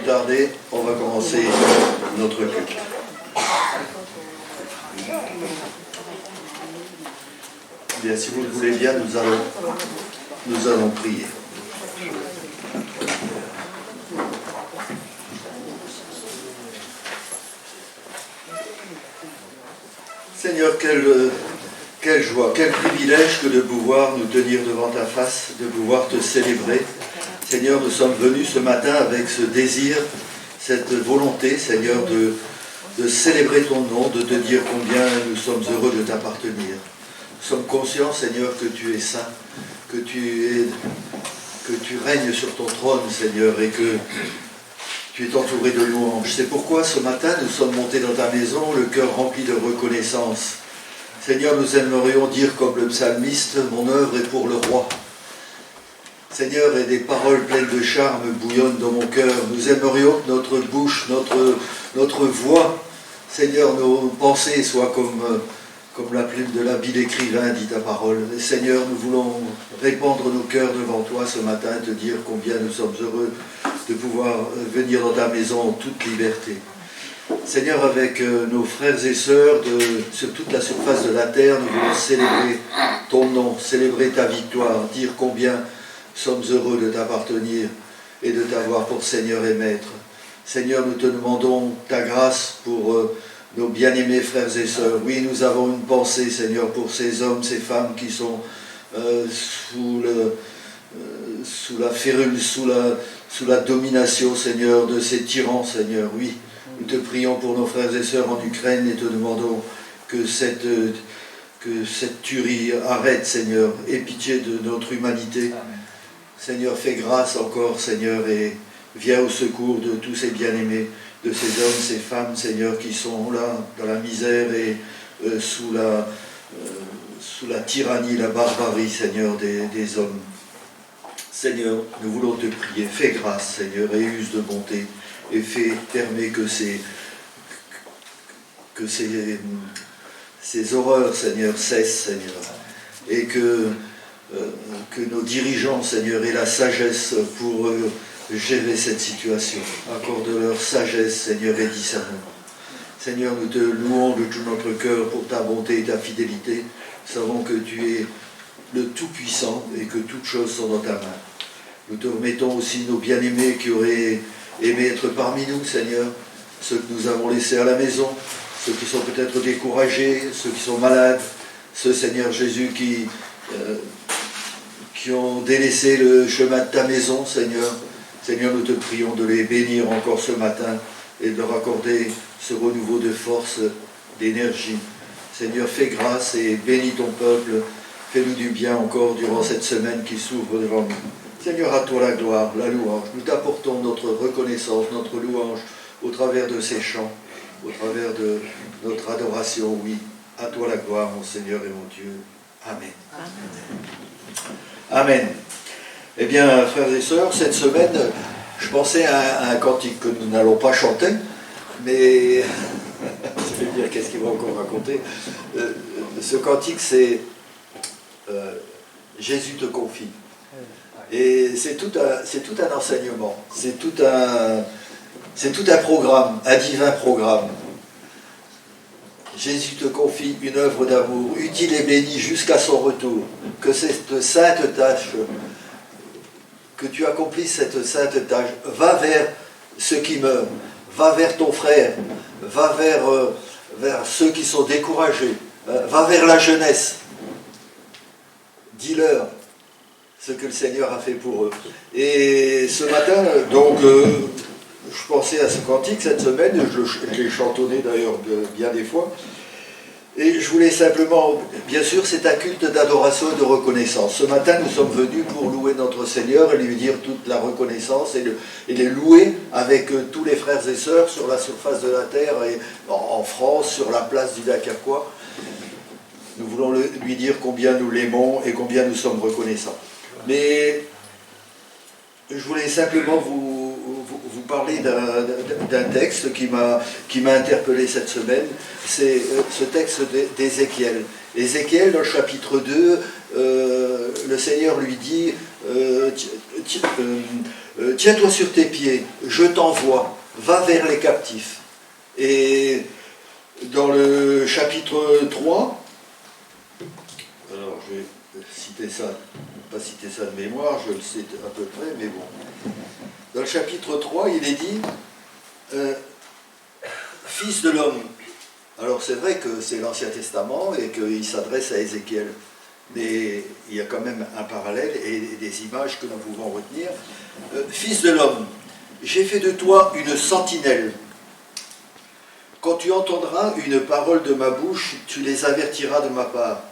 plus tarder, on va commencer notre culte. Bien, si vous le voulez bien, nous allons prier. Seigneur, quelle joie, quel privilège que de pouvoir nous tenir devant ta face, de pouvoir te célébrer. Seigneur, nous sommes venus ce matin avec ce désir, cette volonté, Seigneur, de célébrer ton nom, de te dire combien nous sommes heureux de t'appartenir. Nous sommes conscients, Seigneur, que tu es saint, que tu règnes sur ton trône, Seigneur, et que tu es entouré de louanges. C'est pourquoi ce matin, nous sommes montés dans ta maison, le cœur rempli de reconnaissance. Seigneur, nous aimerions dire comme le psalmiste, mon œuvre est pour le roi. Seigneur, et des paroles pleines de charme bouillonnent dans mon cœur. Nous aimerions que notre bouche, notre voix, Seigneur, nos pensées soient comme la plume de l'habile écrivain, dit ta parole. Et Seigneur, nous voulons répandre nos cœurs devant toi ce matin et te dire combien nous sommes heureux de pouvoir venir dans ta maison en toute liberté. Seigneur, avec nos frères et sœurs sur toute la surface de la terre, nous voulons célébrer ton nom, célébrer ta victoire, dire combien nous sommes heureux de t'appartenir et de t'avoir pour Seigneur et Maître. Seigneur, nous te demandons ta grâce pour nos bien-aimés frères et sœurs. Oui, nous avons une pensée, Seigneur, pour ces hommes, ces femmes qui sont sous la férule, sous la domination, Seigneur, de ces tyrans, Seigneur. Oui, nous te prions pour nos frères et sœurs en Ukraine et te demandons que cette tuerie arrête, Seigneur. Aie pitié de notre humanité. Amen. Seigneur, fais grâce encore, Seigneur, et viens au secours de tous ces bien-aimés, de ces hommes, ces femmes, Seigneur, qui sont là, dans la misère et sous la tyrannie, la barbarie, Seigneur, des hommes. Seigneur, nous voulons te prier. Fais grâce, Seigneur, et use de bonté. Et permets que ces horreurs, Seigneur, cessent, Seigneur. Et que nos dirigeants, Seigneur, aient la sagesse pour gérer cette situation. Accorde-leur sagesse, Seigneur, et discernement. Seigneur, nous te louons de tout notre cœur pour ta bonté et ta fidélité. Nous savons que tu es le Tout-Puissant et que toutes choses sont dans ta main. Nous te remettons aussi nos bien-aimés qui auraient aimé être parmi nous, Seigneur, ceux que nous avons laissés à la maison, ceux qui sont peut-être découragés, ceux qui sont malades, ceux, Seigneur Jésus, qui ont délaissé le chemin de ta maison, Seigneur. Seigneur, nous te prions de les bénir encore ce matin et de leur accorder ce renouveau de force, d'énergie. Seigneur, fais grâce et bénis ton peuple. Fais-nous du bien encore durant cette semaine qui s'ouvre devant nous. Seigneur, à toi la gloire, la louange. Nous t'apportons notre reconnaissance, notre louange au travers de ces chants, au travers de notre adoration, oui. À toi la gloire, mon Seigneur et mon Dieu. Amen. Amen. Amen. Eh bien, frères et sœurs, cette semaine, je pensais à un cantique que nous n'allons pas chanter, mais je vais dire qu'est-ce qu'il va encore raconter. Ce cantique, c'est Jésus te confie. Et c'est tout un enseignement, c'est tout un programme, un divin programme. Jésus te confie une œuvre d'amour, utile et bénie jusqu'à son retour. Que cette sainte tâche, que tu accomplisses cette sainte tâche, va vers ceux qui meurent, va vers ton frère, va vers ceux qui sont découragés, va vers la jeunesse. Dis-leur ce que le Seigneur a fait pour eux. Et ce matin, donc, je pensais à ce cantique cette semaine, je l'ai chantonné d'ailleurs bien des fois, et je voulais simplement, bien sûr, c'est un culte d'adoration et de reconnaissance. Ce matin, nous sommes venus pour louer notre Seigneur et lui dire toute la reconnaissance et les louer avec tous les frères et sœurs sur la surface de la terre et en France, sur la place du Dunkerquois. Nous voulons lui dire combien nous l'aimons et combien nous sommes reconnaissants. Mais je voulais simplement vous parler d'un texte qui m'a interpellé cette semaine. C'est ce texte d'Ézéchiel. Ézéchiel, dans le chapitre 2, le Seigneur lui dit tiens-toi sur tes pieds, je t'envoie, va vers les captifs. Et dans le chapitre 3, alors je vais citer ça, pas citer ça de mémoire, je le sais à peu près, mais bon. Dans le chapitre 3, il est dit Fils de l'homme. Alors c'est vrai que c'est l'Ancien Testament et qu'il s'adresse à Ézéchiel. Mais il y a quand même un parallèle et des images que nous pouvons retenir. Fils de l'homme, j'ai fait de toi une sentinelle. Quand tu entendras une parole de ma bouche, tu les avertiras de ma part.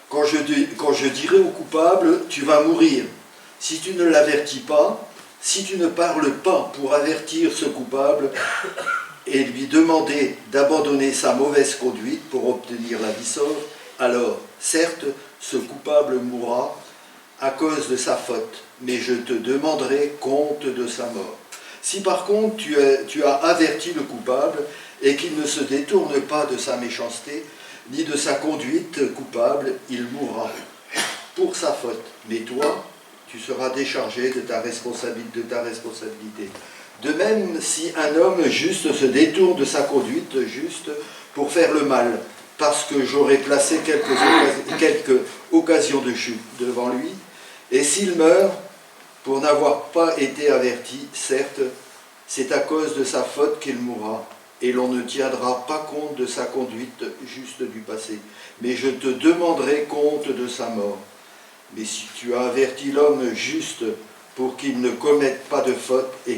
Quand je dirai au coupable, tu vas mourir. Si tu ne l'avertis pas, si tu ne parles pas pour avertir ce coupable et lui demander d'abandonner sa mauvaise conduite pour obtenir la vie sauve, alors, certes, ce coupable mourra à cause de sa faute, mais je te demanderai compte de sa mort. Si par contre tu as averti le coupable et qu'il ne se détourne pas de sa méchanceté, ni de sa conduite coupable, il mourra pour sa faute. Mais toi, tu seras déchargé de ta responsabilité. De même, si un homme juste se détourne de sa conduite juste pour faire le mal, parce que j'aurai placé quelques occasions de chute devant lui, et s'il meurt pour n'avoir pas été averti, certes, c'est à cause de sa faute qu'il mourra, et l'on ne tiendra pas compte de sa conduite juste du passé, mais je te demanderai compte de sa mort. Mais si tu as averti l'homme juste pour qu'il ne commette pas de faute, et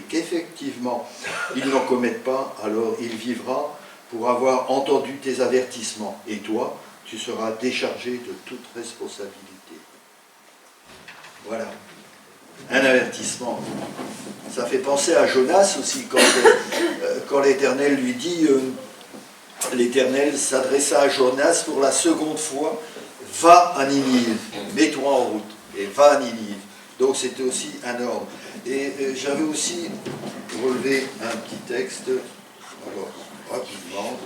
qu'effectivement il n'en commette pas, alors il vivra pour avoir entendu tes avertissements, et toi, tu seras déchargé de toute responsabilité. Voilà, un avertissement. Ça fait penser à Jonas aussi, quand l'Éternel lui dit, l'Éternel s'adressa à Jonas pour la seconde fois, va à Ninive, mets-toi en route, et va à Ninive. Donc c'était aussi un ordre. Et j'avais aussi relevé un petit texte, alors rapidement,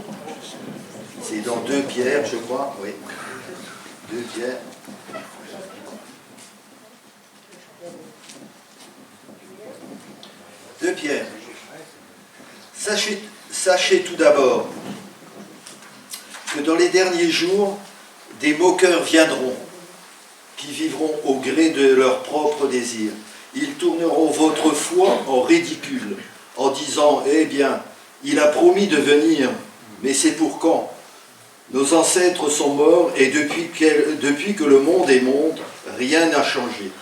c'est dans 2 Pierre, je crois, oui, 2 Pierre. De Pierre. Sachez tout d'abord que dans les derniers jours, des moqueurs viendront, qui vivront au gré de leurs propres désirs. Ils tourneront votre foi en ridicule, en disant, eh bien, il a promis de venir, mais c'est pour quand? Nos ancêtres sont morts et depuis que le monde est monde, rien n'a changé.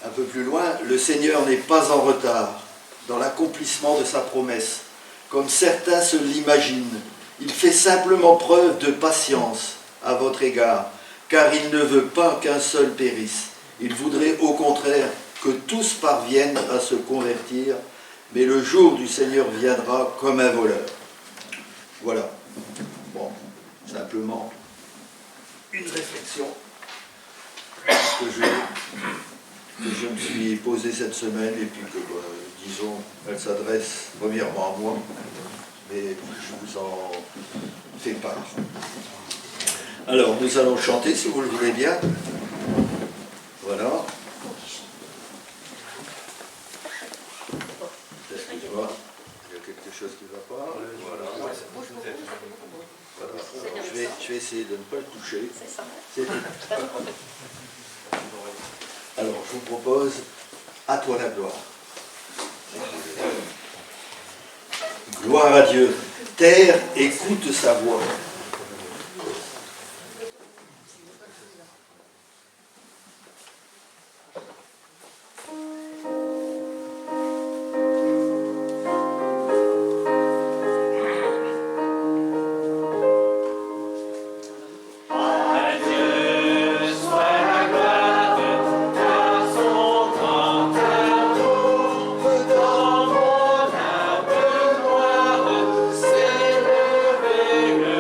Un peu plus loin, le Seigneur n'est pas en retard dans l'accomplissement de sa promesse, comme certains se l'imaginent. Il fait simplement preuve de patience à votre égard, car il ne veut pas qu'un seul périsse. Il voudrait au contraire que tous parviennent à se convertir, mais le jour du Seigneur viendra comme un voleur. Voilà. Bon, simplement une réflexion que je me suis posée cette semaine et puis que, disons, elle s'adresse premièrement à moi, mais je vous en fais part. Alors, nous allons chanter, si vous le voulez bien. Voilà. Excusez-moi, il y a quelque chose qui ne va pas. Voilà. Voilà. Je vais essayer de ne pas le toucher. C'est tout. Alors, je vous propose « À toi la gloire ». Gloire à Dieu. Terre, écoute sa voix. Dans mon âme, gloire, s'élever le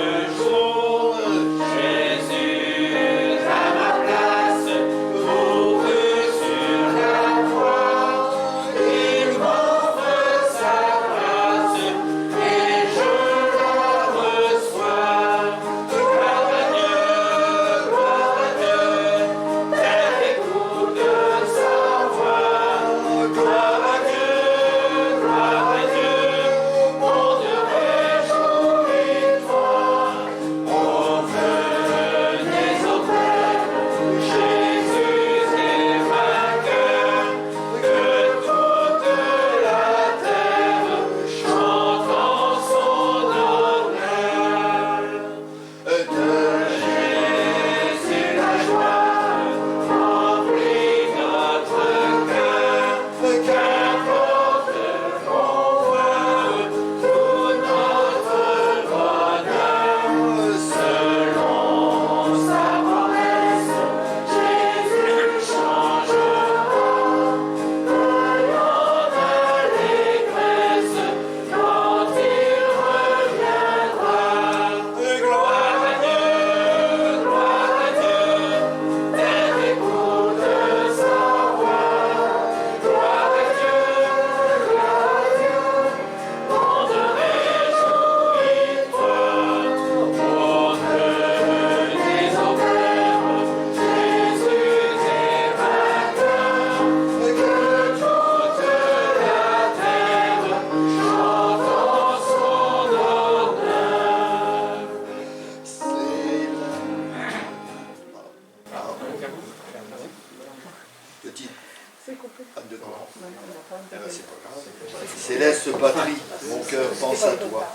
Céleste patrie, mon cœur pense à toi.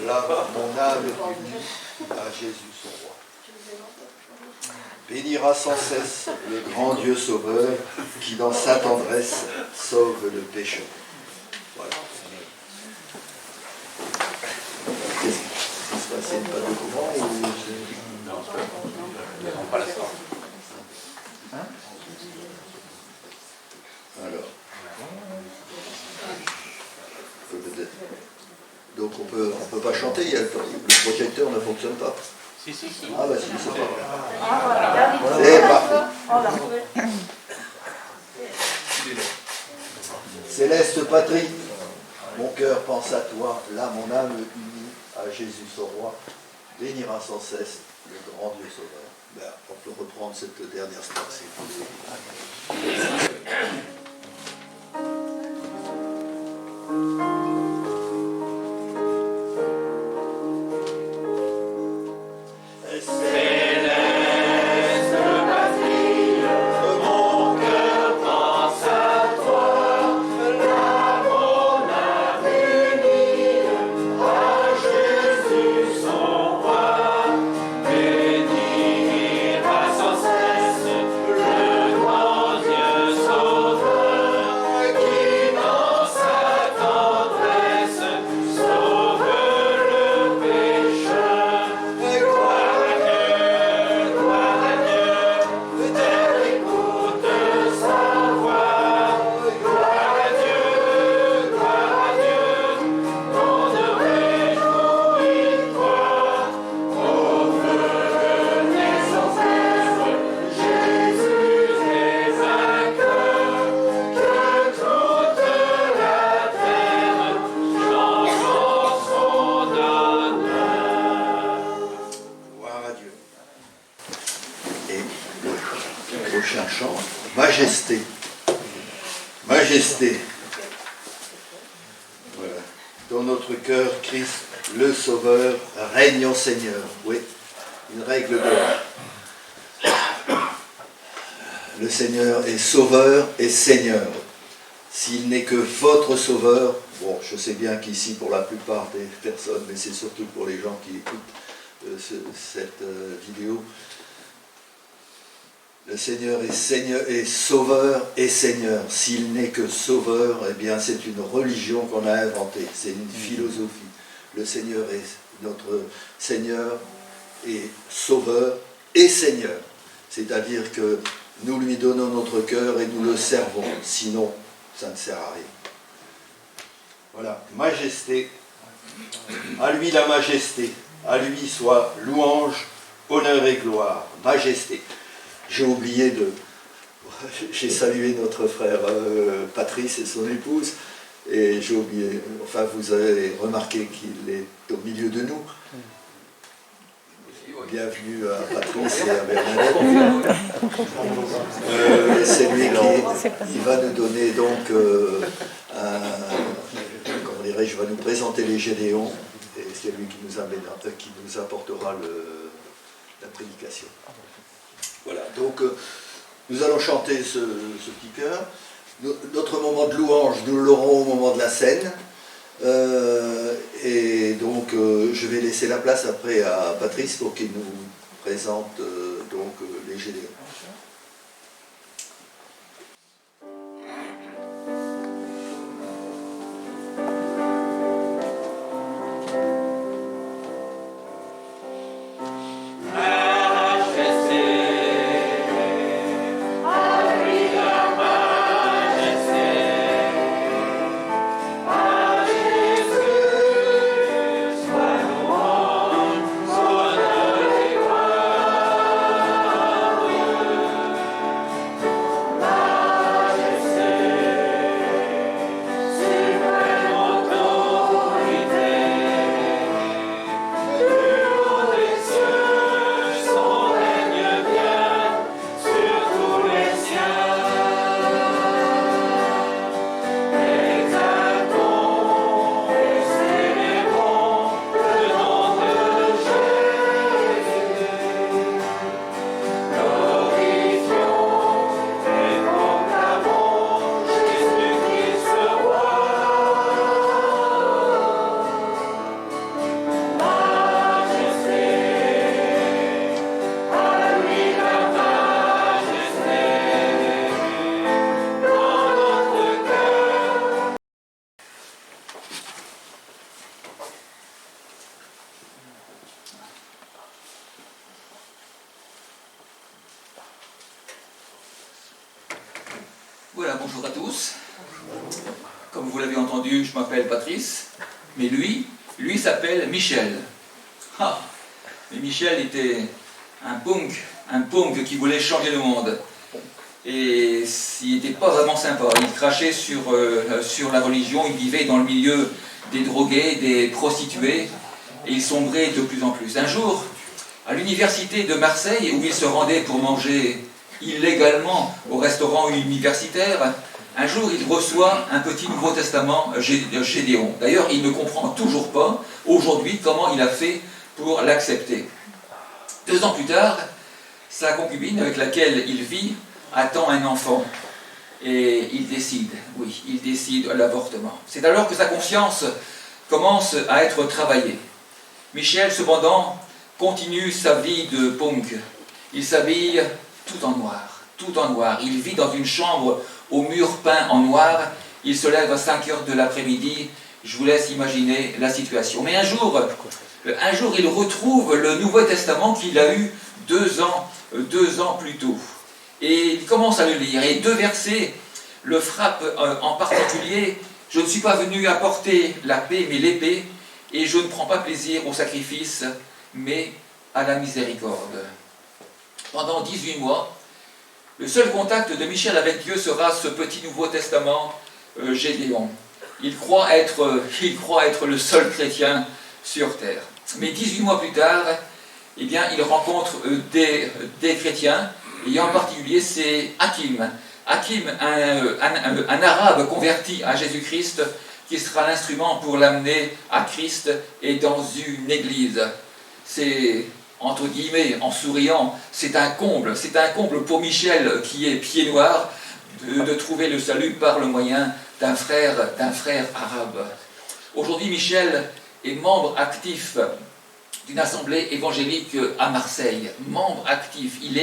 Là, mon âme unie à Jésus son roi. Bénira sans cesse le grand Dieu sauveur qui dans sa tendresse sauve le pécheur. Voilà. Qu'est-ce qui se passe? Pas de courant ou... Non, pas la sorte. Hein? Alors. Peut-être. Donc on peut pas chanter, le projecteur ne fonctionne pas. Si. Ah bah si, c'est pas grave. C'est parfait. Céleste patrie, mon cœur pense à toi, là mon âme unie à Jésus son roi, bénira sans cesse le grand Dieu sauveur. Ben, on peut reprendre cette dernière strophe. Majesté. Majesté. Voilà. Dans notre cœur, Christ, le Sauveur, règne en Seigneur. Oui, une règle d'or. Le Seigneur est Sauveur et Seigneur. S'il n'est que votre Sauveur, bon, je sais bien qu'ici, pour la plupart des personnes, mais c'est surtout pour les gens qui écoutent cette vidéo, le Seigneur est Sauveur et Seigneur. S'il n'est que Sauveur, eh bien c'est une religion qu'on a inventée, c'est une philosophie. Le Seigneur est notre Seigneur et Sauveur et Seigneur. C'est-à-dire que nous lui donnons notre cœur et nous le servons. Sinon, ça ne sert à rien. Voilà, majesté. À lui la majesté. À lui soit louange, honneur et gloire. Majesté. J'ai oublié j'ai salué notre frère Patrice et son épouse, et j'ai oublié, enfin vous avez remarqué qu'il est au milieu de nous. Bienvenue à Patrice et à Bernadette. C'est lui qui va nous donner donc, comment dirais-je, va nous présenter les Gédéons, et c'est lui qui nous apportera la prédication. Voilà, donc nous allons chanter ce petit chœur. Notre moment de louange, nous l'aurons au moment de la scène. Et donc je vais laisser la place après à Patrice pour qu'il nous présente donc les Gédéons. Sois Voilà, bonjour à tous. Comme vous l'avez entendu, je m'appelle Patrice, mais lui s'appelle Michel. Ah, mais Michel était un punk qui voulait changer le monde. Et il n'était pas vraiment sympa. Il crachait sur la religion, il vivait dans le milieu des drogués, des prostituées, et il sombrait de plus en plus. Un jour, à l'université de Marseille, où il se rendait pour manger illégalement au restaurant universitaire, un jour il reçoit un petit Nouveau Testament Gédéon. D'ailleurs, il ne comprend toujours pas aujourd'hui comment il a fait pour l'accepter. 2 ans plus tard, sa concubine avec laquelle il vit attend un enfant. Et il décide l'avortement. C'est alors que sa conscience commence à être travaillée. Michel, cependant, continue sa vie de punk. Il s'habille tout en noir. Il vit dans une chambre aux murs peints en noir. Il se lève à 5 heures de l'après-midi. Je vous laisse imaginer la situation. Mais un jour, il retrouve le Nouveau Testament qu'il a eu 2 ans plus tôt. Et il commence à le lire. Et 2 versets le frappent en particulier. « Je ne suis pas venu apporter la paix, mais l'épée, et je ne prends pas plaisir au sacrifice, mais à la miséricorde. » Pendant 18 mois, le seul contact de Michel avec Dieu sera ce petit Nouveau Testament Gédéon. Il croit être le seul chrétien sur terre. Mais 18 mois plus tard, eh bien, il rencontre des chrétiens, et en particulier c'est Hakim. Hakim, un arabe converti à Jésus-Christ, qui sera l'instrument pour l'amener à Christ et dans une église. C'est, entre guillemets, en souriant, c'est un comble pour Michel qui est pied noir de trouver le salut par le moyen d'un frère arabe. Aujourd'hui, Michel est membre actif d'une assemblée évangélique à Marseille. Membre actif, il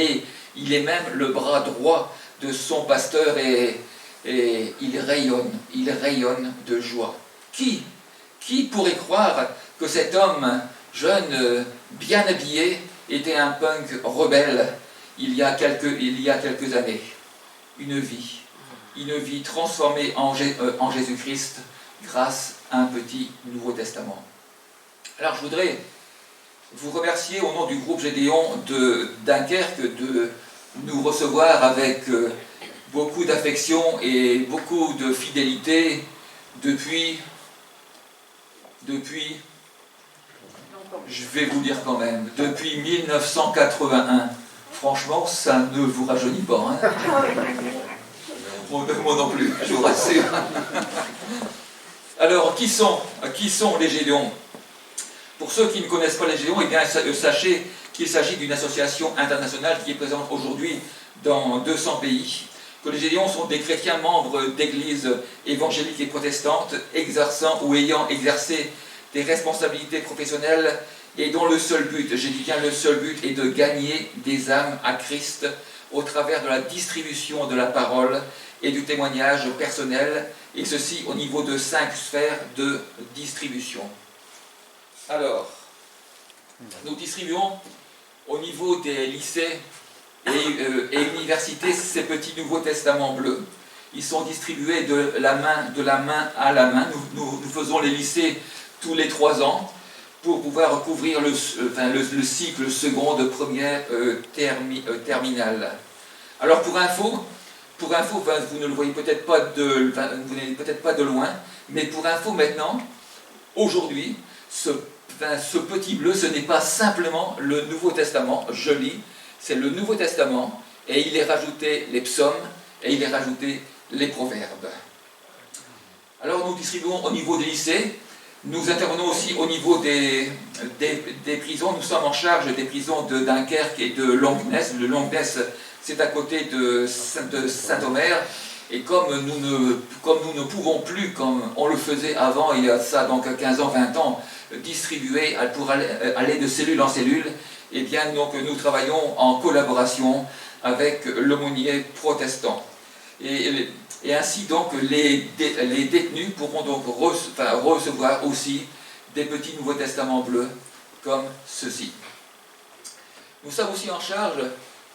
est même le bras droit de son pasteur et il rayonne de joie. Qui pourrait croire que cet homme jeune, bien habillé, était un punk rebelle il y a quelques années? Une vie transformée en Jésus-Christ grâce à un petit Nouveau Testament. Alors je voudrais vous remercier au nom du groupe Gédéon de Dunkerque de nous recevoir avec beaucoup d'affection et beaucoup de fidélité depuis, je vais vous dire quand même, depuis 1981. Franchement, ça ne vous rajeunit pas, hein? Moi non plus, je vous rassure. Alors, qui sont les Gédéons? Pour ceux qui ne connaissent pas les Gédéons, eh bien, sachez qu'il s'agit d'une association internationale qui est présente aujourd'hui dans 200 pays. Que les Gédéons sont des chrétiens membres d'églises évangéliques et protestantes, exerçant ou ayant exercé des responsabilités professionnelles et dont le seul but, j'ai dit bien le seul but, est de gagner des âmes à Christ au travers de la distribution de la parole et du témoignage personnel, et ceci au niveau de 5 sphères de distribution. Alors, nous distribuons au niveau des lycées et universités ces petits Nouveaux Testaments bleus. Ils sont distribués de la main à la main. Nous faisons les lycées tous les 3 ans pour pouvoir couvrir le cycle second de première terminale. Alors pour info, vous ne le voyez peut-être pas vous n'êtes peut-être pas de loin, mais pour info maintenant, aujourd'hui, ce petit bleu, ce n'est pas simplement le Nouveau Testament, je lis, c'est le Nouveau Testament, et il est rajouté les psaumes, et il est rajouté les proverbes. Alors nous distribuons au niveau des lycées, nous intervenons aussi au niveau des prisons, nous sommes en charge des prisons de Dunkerque et de Longnes. Le Longnes, c'est à côté de Saint-Omer, et comme nous ne pouvons plus, comme on le faisait avant, il y a ça donc 15 ans, 20 ans, distribuer pour aller de cellule en cellule, et bien donc nous travaillons en collaboration avec l'aumônier protestant. Et ainsi donc les détenus pourront donc recevoir aussi des petits Nouveaux Testaments bleus comme ceci. Nous sommes aussi en charge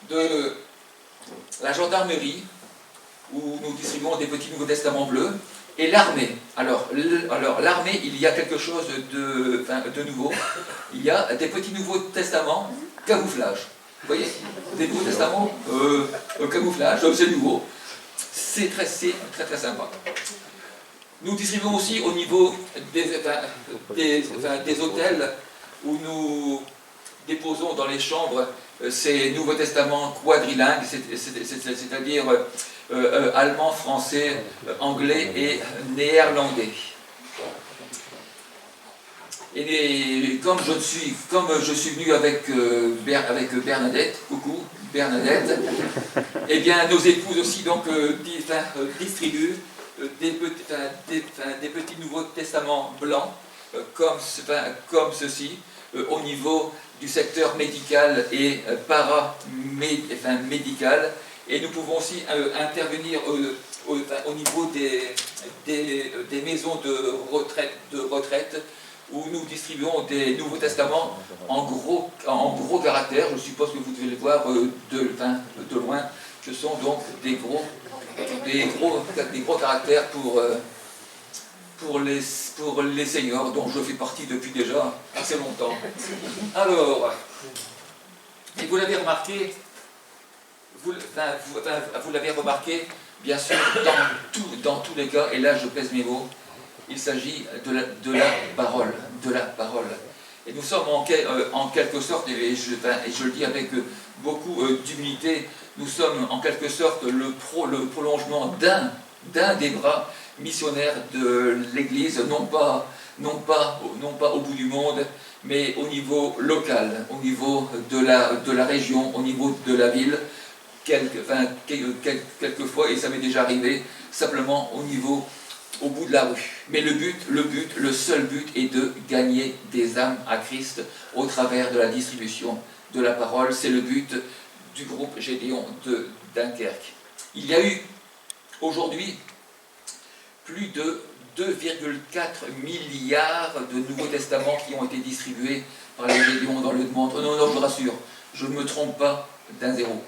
de la gendarmerie où nous distribuons des petits Nouveaux Testaments bleus, et l'armée. Alors l'armée, il y a quelque chose de nouveau. Il y a des petits Nouveaux Testaments camouflage. Vous voyez, des Nouveaux Testaments camouflage, c'est nouveau. C'est très sympa. Nous distribuons aussi au niveau des hôtels où nous déposons dans les chambres ces Nouveaux Testaments quadrilingues, c'est-à-dire allemand, français, anglais et néerlandais. Et comme je suis venu avec Bernadette, coucou Bernadette, eh bien nos épouses aussi donc distribuent des petits Nouveaux Testaments blancs comme ceci au niveau du secteur médical et paramédical, et nous pouvons aussi intervenir au niveau des maisons de retraite où nous distribuons des Nouveaux Testaments en gros caractères. Je suppose que vous devez les voir de loin. Ce sont donc des gros caractères pour les seniors, dont je fais partie depuis déjà assez longtemps. Alors, et vous l'avez remarqué, vous l'avez remarqué, bien sûr, dans tous les cas, et là je pèse mes mots, il s'agit de la parole. Et nous sommes en quelque sorte, et je le dis avec beaucoup d'humilité, nous sommes en quelque sorte le prolongement d'un des bras missionnaires de l'Église, non pas au bout du monde, mais au niveau local, au niveau de la région, au niveau de la ville, quelquefois, et ça m'est déjà arrivé, simplement au bout de la rue. Mais le seul but est de gagner des âmes à Christ au travers de la distribution de la parole. C'est le but du groupe Gédéon de Dunkerque. Il y a eu aujourd'hui plus de 2,4 milliards de Nouveaux Testaments qui ont été distribués par les Gédéons dans le monde. Non, je vous rassure, je ne me trompe pas d'un zéro.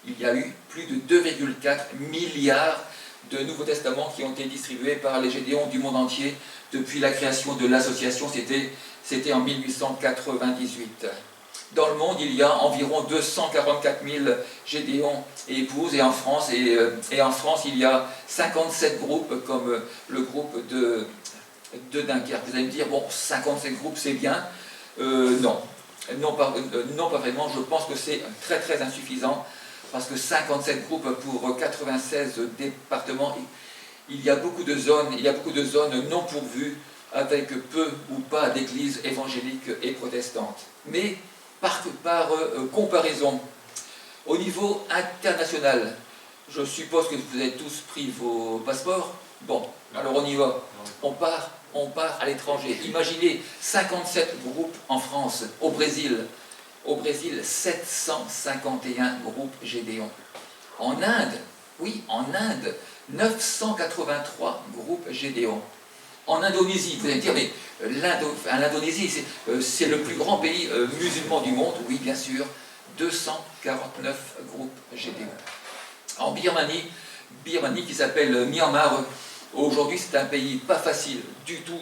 Il y a eu plus de 2,4 milliards de Nouveaux Testaments qui ont été distribués par les Gédéons du monde entier depuis la création de l'association, c'était en 1898. Dans le monde, il y a environ 244 000 Gédéons et épouses, et en France, il y a 57 groupes comme le groupe de Dunkerque. Vous allez me dire, bon, 57 groupes c'est bien. Non, pas vraiment, je pense que c'est très insuffisant, parce que 57 groupes pour 96 départements, il y a beaucoup de zones non pourvues, avec peu ou pas d'églises évangéliques et protestantes. Mais par comparaison, au niveau international, je suppose que vous avez tous pris vos passeports. Bon, alors on y va. On part à l'étranger. Imaginez 57 groupes en France, au Brésil, 751 groupes Gédéons. En Inde, 983 groupes Gédéons. En Indonésie, vous allez me dire, mais l'Indonésie, c'est le plus grand pays musulman du monde. Oui, bien sûr, 249 groupes Gédéons. En Birmanie qui s'appelle Myanmar, aujourd'hui c'est un pays pas facile du tout.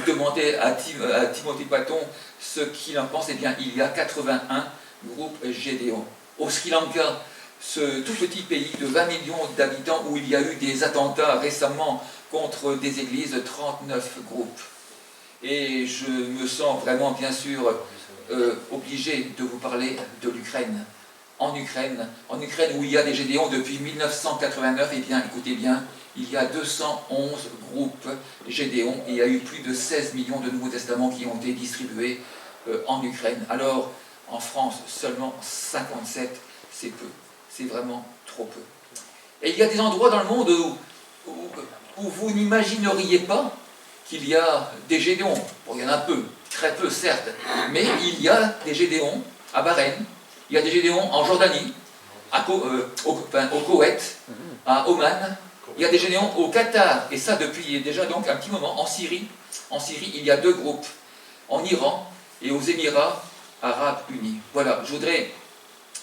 Demandez à Timothy Patton ce qu'il en pense. Eh bien, il y a 81 groupes Gédéons. Au Sri Lanka, ce tout petit pays de 20 millions d'habitants où il y a eu des attentats récemment contre des églises, 39 groupes. Et je me sens vraiment, bien sûr, obligé de vous parler de l'Ukraine. En Ukraine où il y a des Gédéons depuis 1989, eh bien, écoutez bien, il y a 211 groupes Gédéons et il y a eu plus de 16 millions de Nouveaux Testaments qui ont été distribués en Ukraine. Alors, en France, seulement 57, c'est peu. C'est vraiment trop peu. Et il y a des endroits dans le monde où vous n'imagineriez pas qu'il y a des Gédéons. Bon, il y en a peu, très peu certes, mais il y a des Gédéons à Bahreïn, il y a des Gédéons en Jordanie, au Koweït, à Oman, il y a des Gédéons au Qatar, et ça depuis déjà donc un petit moment. En Syrie, il y a 2 groupes, en Iran et aux Émirats Arabes Unis. Voilà, je voudrais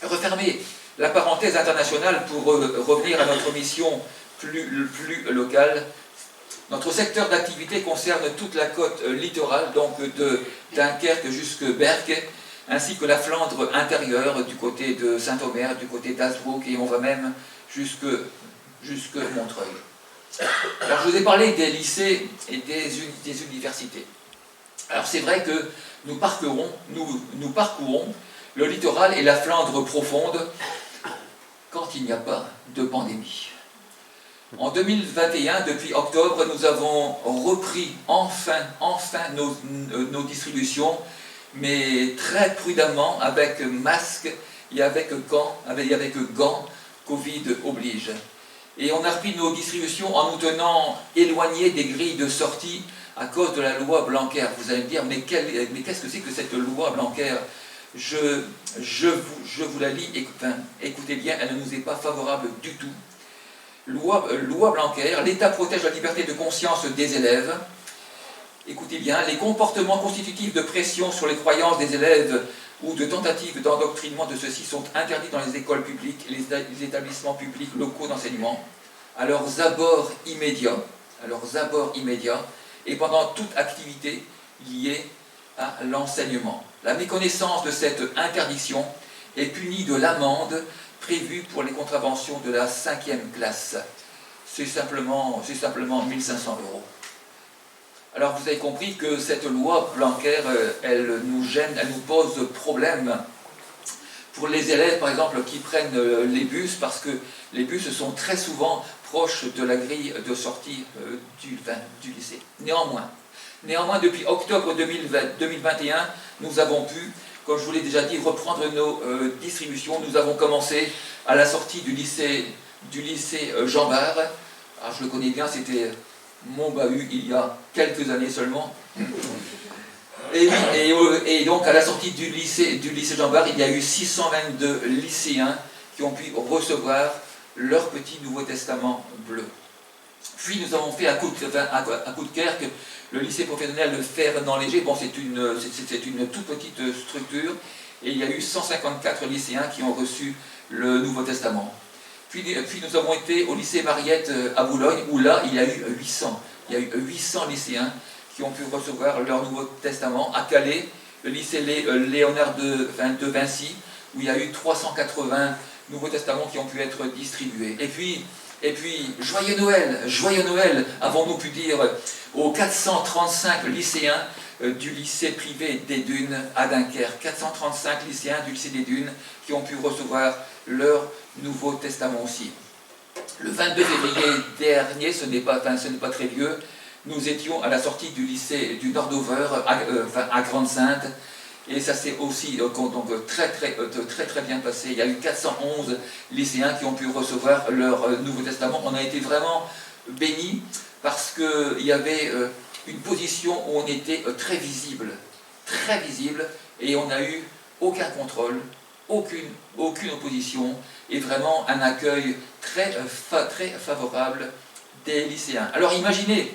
refermer La parenthèse internationale, pour revenir à notre mission plus locale, notre secteur d'activité concerne toute la côte littorale, donc de Dunkerque jusque Berck, ainsi que la Flandre intérieure, du côté de Saint-Omer, du côté d'Hazebrouck, et on va même jusque Montreuil. Alors je vous ai parlé des lycées et des universités. Alors c'est vrai que nous parcourons le littoral et la Flandre profonde quand il n'y a pas de pandémie. En 2021, depuis octobre, nous avons repris enfin nos distributions, mais très prudemment, avec masque et avec gants, Covid oblige. Et on a repris nos distributions en nous tenant éloignés des grilles de sortie à cause de la loi Blanquer. Vous allez me dire, mais qu'est-ce que c'est que cette loi Blanquer? Je vous la lis, écoutez bien, elle ne nous est pas favorable du tout. Loi Blanquer, l'État protège la liberté de conscience des élèves. Écoutez bien, les comportements constitutifs de pression sur les croyances des élèves ou de tentatives d'endoctrinement de ceux-ci sont interdits dans les écoles publiques et les établissements publics locaux d'enseignement à leurs abords immédiats et pendant toute activité liée à l'enseignement. La méconnaissance de cette interdiction est punie de l'amende prévue pour les contraventions de la 5e classe. C'est simplement 1 500 €. Alors vous avez compris que cette loi Blanquer, elle nous gêne, elle nous pose problème pour les élèves, par exemple, qui prennent les bus, parce que les bus sont très souvent proches de la grille de sortie du lycée. Néanmoins, depuis octobre 2021, nous avons pu, comme je vous l'ai déjà dit, reprendre nos distributions. Nous avons commencé à la sortie du lycée Jean Bart. Alors je le connais bien, c'était mon bahut il y a quelques années seulement. Et donc à la sortie du lycée Jean Bart, il y a eu 622 lycéens qui ont pu recevoir leur petit Nouveau Testament bleu. Puis nous avons fait à Coudekerque le lycée professionnel de Fernand-Léger. Bon, c'est une toute petite structure, et il y a eu 154 lycéens qui ont reçu le Nouveau Testament. Puis nous avons été au lycée Mariette à Boulogne, où là, il y a eu 800 lycéens qui ont pu recevoir leur Nouveau Testament. À Calais, le lycée Léonard de Vinci, où il y a eu 380 Nouveaux Testaments qui ont pu être distribués. Et puis joyeux Noël, avons-nous pu dire aux 435 lycéens du lycée privé des Dunes à Dunkerque. 435 lycéens du lycée des Dunes qui ont pu recevoir leur Nouveau Testament aussi. Le 22 février dernier, ce n'est pas très vieux, nous étions à la sortie du lycée du Nord-Dover à Grande-Sainte, et ça s'est aussi très bien passé. Il y a eu 411 lycéens qui ont pu recevoir leur Nouveau Testament. On a été vraiment bénis parce qu'il y avait une position où on était très visible, et on n'a eu aucun contrôle, aucune opposition, et vraiment un accueil très favorable des lycéens. Alors imaginez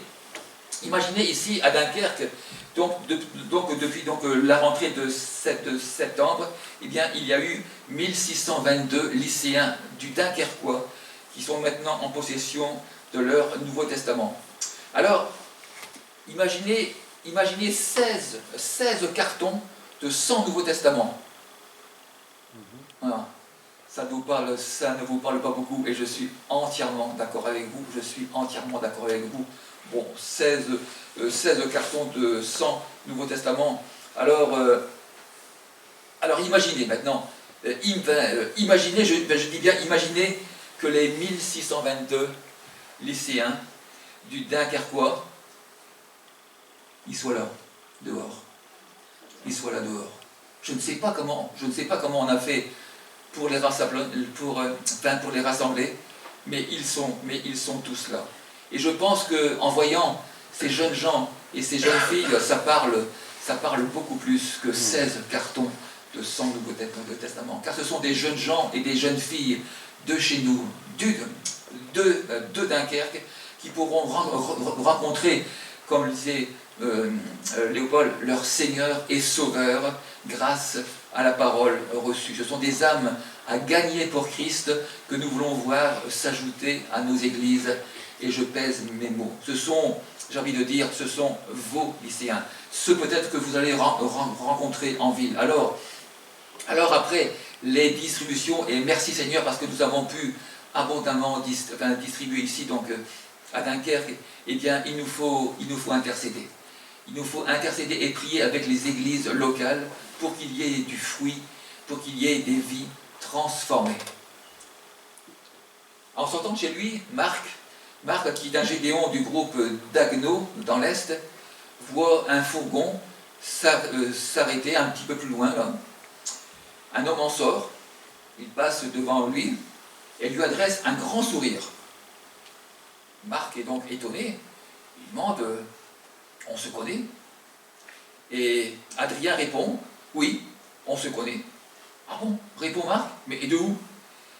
ici à Dunkerque, depuis la rentrée de septembre, eh bien, il y a eu 1622 lycéens du Dunkerquois qui sont maintenant en possession de leur Nouveau Testament. Alors, imaginez 16 cartons de 100 Nouveaux Testaments. Voilà. Ça ne vous parle pas beaucoup, et je suis entièrement d'accord avec vous. Bon, 16 cartons de 100 Nouveaux Testaments. Alors imaginez maintenant, imaginez que les 1622 lycéens du Dunkerquois, ils soient là, dehors. Je ne sais pas comment on a fait pour les rassembler, mais ils sont tous là. Et je pense qu'en voyant ces jeunes gens et ces jeunes filles, ça parle beaucoup plus que 16 cartons de 100 Nouveaux Testaments. Car ce sont des jeunes gens et des jeunes filles de chez nous, de Dunkerque, qui pourront rencontrer, comme le disait Léopold, leur Seigneur et Sauveur, grâce à la parole reçue. Ce sont des âmes à gagner pour Christ que nous voulons voir s'ajouter à nos églises. Et je pèse mes mots. Ce sont, j'ai envie de dire, ce sont vos lycéens. Ceux peut-être que vous allez rencontrer en ville. Alors après les distributions, et merci Seigneur parce que nous avons pu abondamment distribuer ici donc à Dunkerque, eh bien il nous faut intercéder. Il nous faut intercéder et prier avec les églises locales pour qu'il y ait du fruit, pour qu'il y ait des vies transformées. En sortant de chez lui, Marc, qui est un gédéon du groupe d'Agno dans l'Est, voit un fourgon s'arrêter un petit peu plus loin là. Un homme en sort, il passe devant lui et lui adresse un grand sourire. Marc est donc étonné, il demande « On se connaît ?» Et Adrien répond « Oui, on se connaît. » « Ah bon ?» répond Marc, « Mais et de où ?»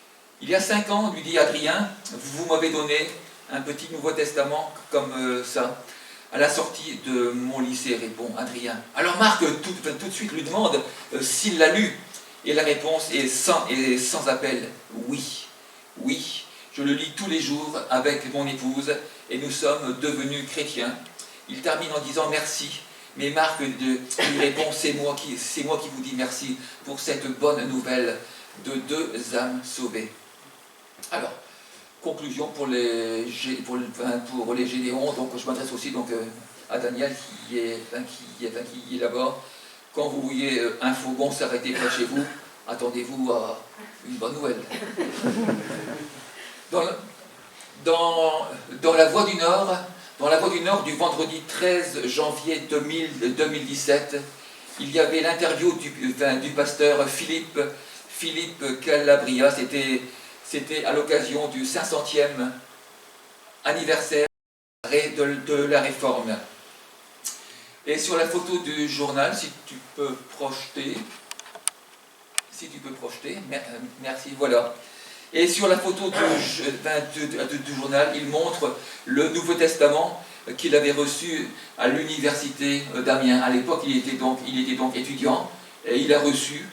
« Il y a 5 ans, lui dit Adrien, vous m'avez donné un petit Nouveau Testament comme ça. À la sortie de mon lycée, répond Adrien. Alors Marc tout de suite lui demande s'il l'a lu. Et la réponse est sans appel, oui. Oui, je le lis tous les jours avec mon épouse et nous sommes devenus chrétiens. Il termine en disant merci, mais Marc lui répond c'est moi qui vous dis merci pour cette bonne nouvelle de 2 âmes sauvées. Alors, conclusion pour les gédéons, donc je m'adresse aussi donc, à Daniel qui est là-bas. Quand vous voyez un fourgon s'arrêter près de chez vous, attendez-vous à une bonne nouvelle. Dans la Voix du Nord, du vendredi 13 janvier 2017, il y avait l'interview du pasteur Philippe Calabria. C'était à l'occasion du 500e anniversaire de la Réforme. Et sur la photo du journal, si tu peux projeter, merci, voilà. Et sur la photo du journal, il montre le Nouveau Testament qu'il avait reçu à l'université d'Amiens. À l'époque, il était donc étudiant, et il a reçu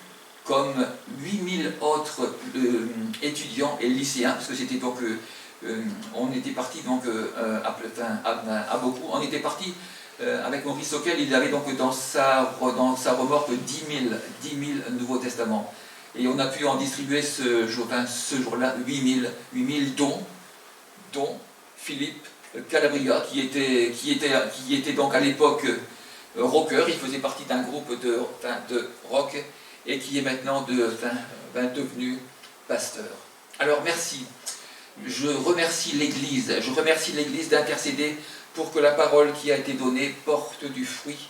comme 8000 autres étudiants et lycéens, parce que c'était donc, on était parti donc à beaucoup, on était parti avec Maurice Auquel, il avait donc dans sa remorque 10 000 Nouveaux Testaments. Et on a pu en distribuer ce jour-là 8000 dont Philippe Calabria, qui était donc à l'époque rocker, il faisait partie d'un groupe de rock, et qui est maintenant devenu pasteur. Alors merci, je remercie l'Église d'intercéder pour que la parole qui a été donnée porte du fruit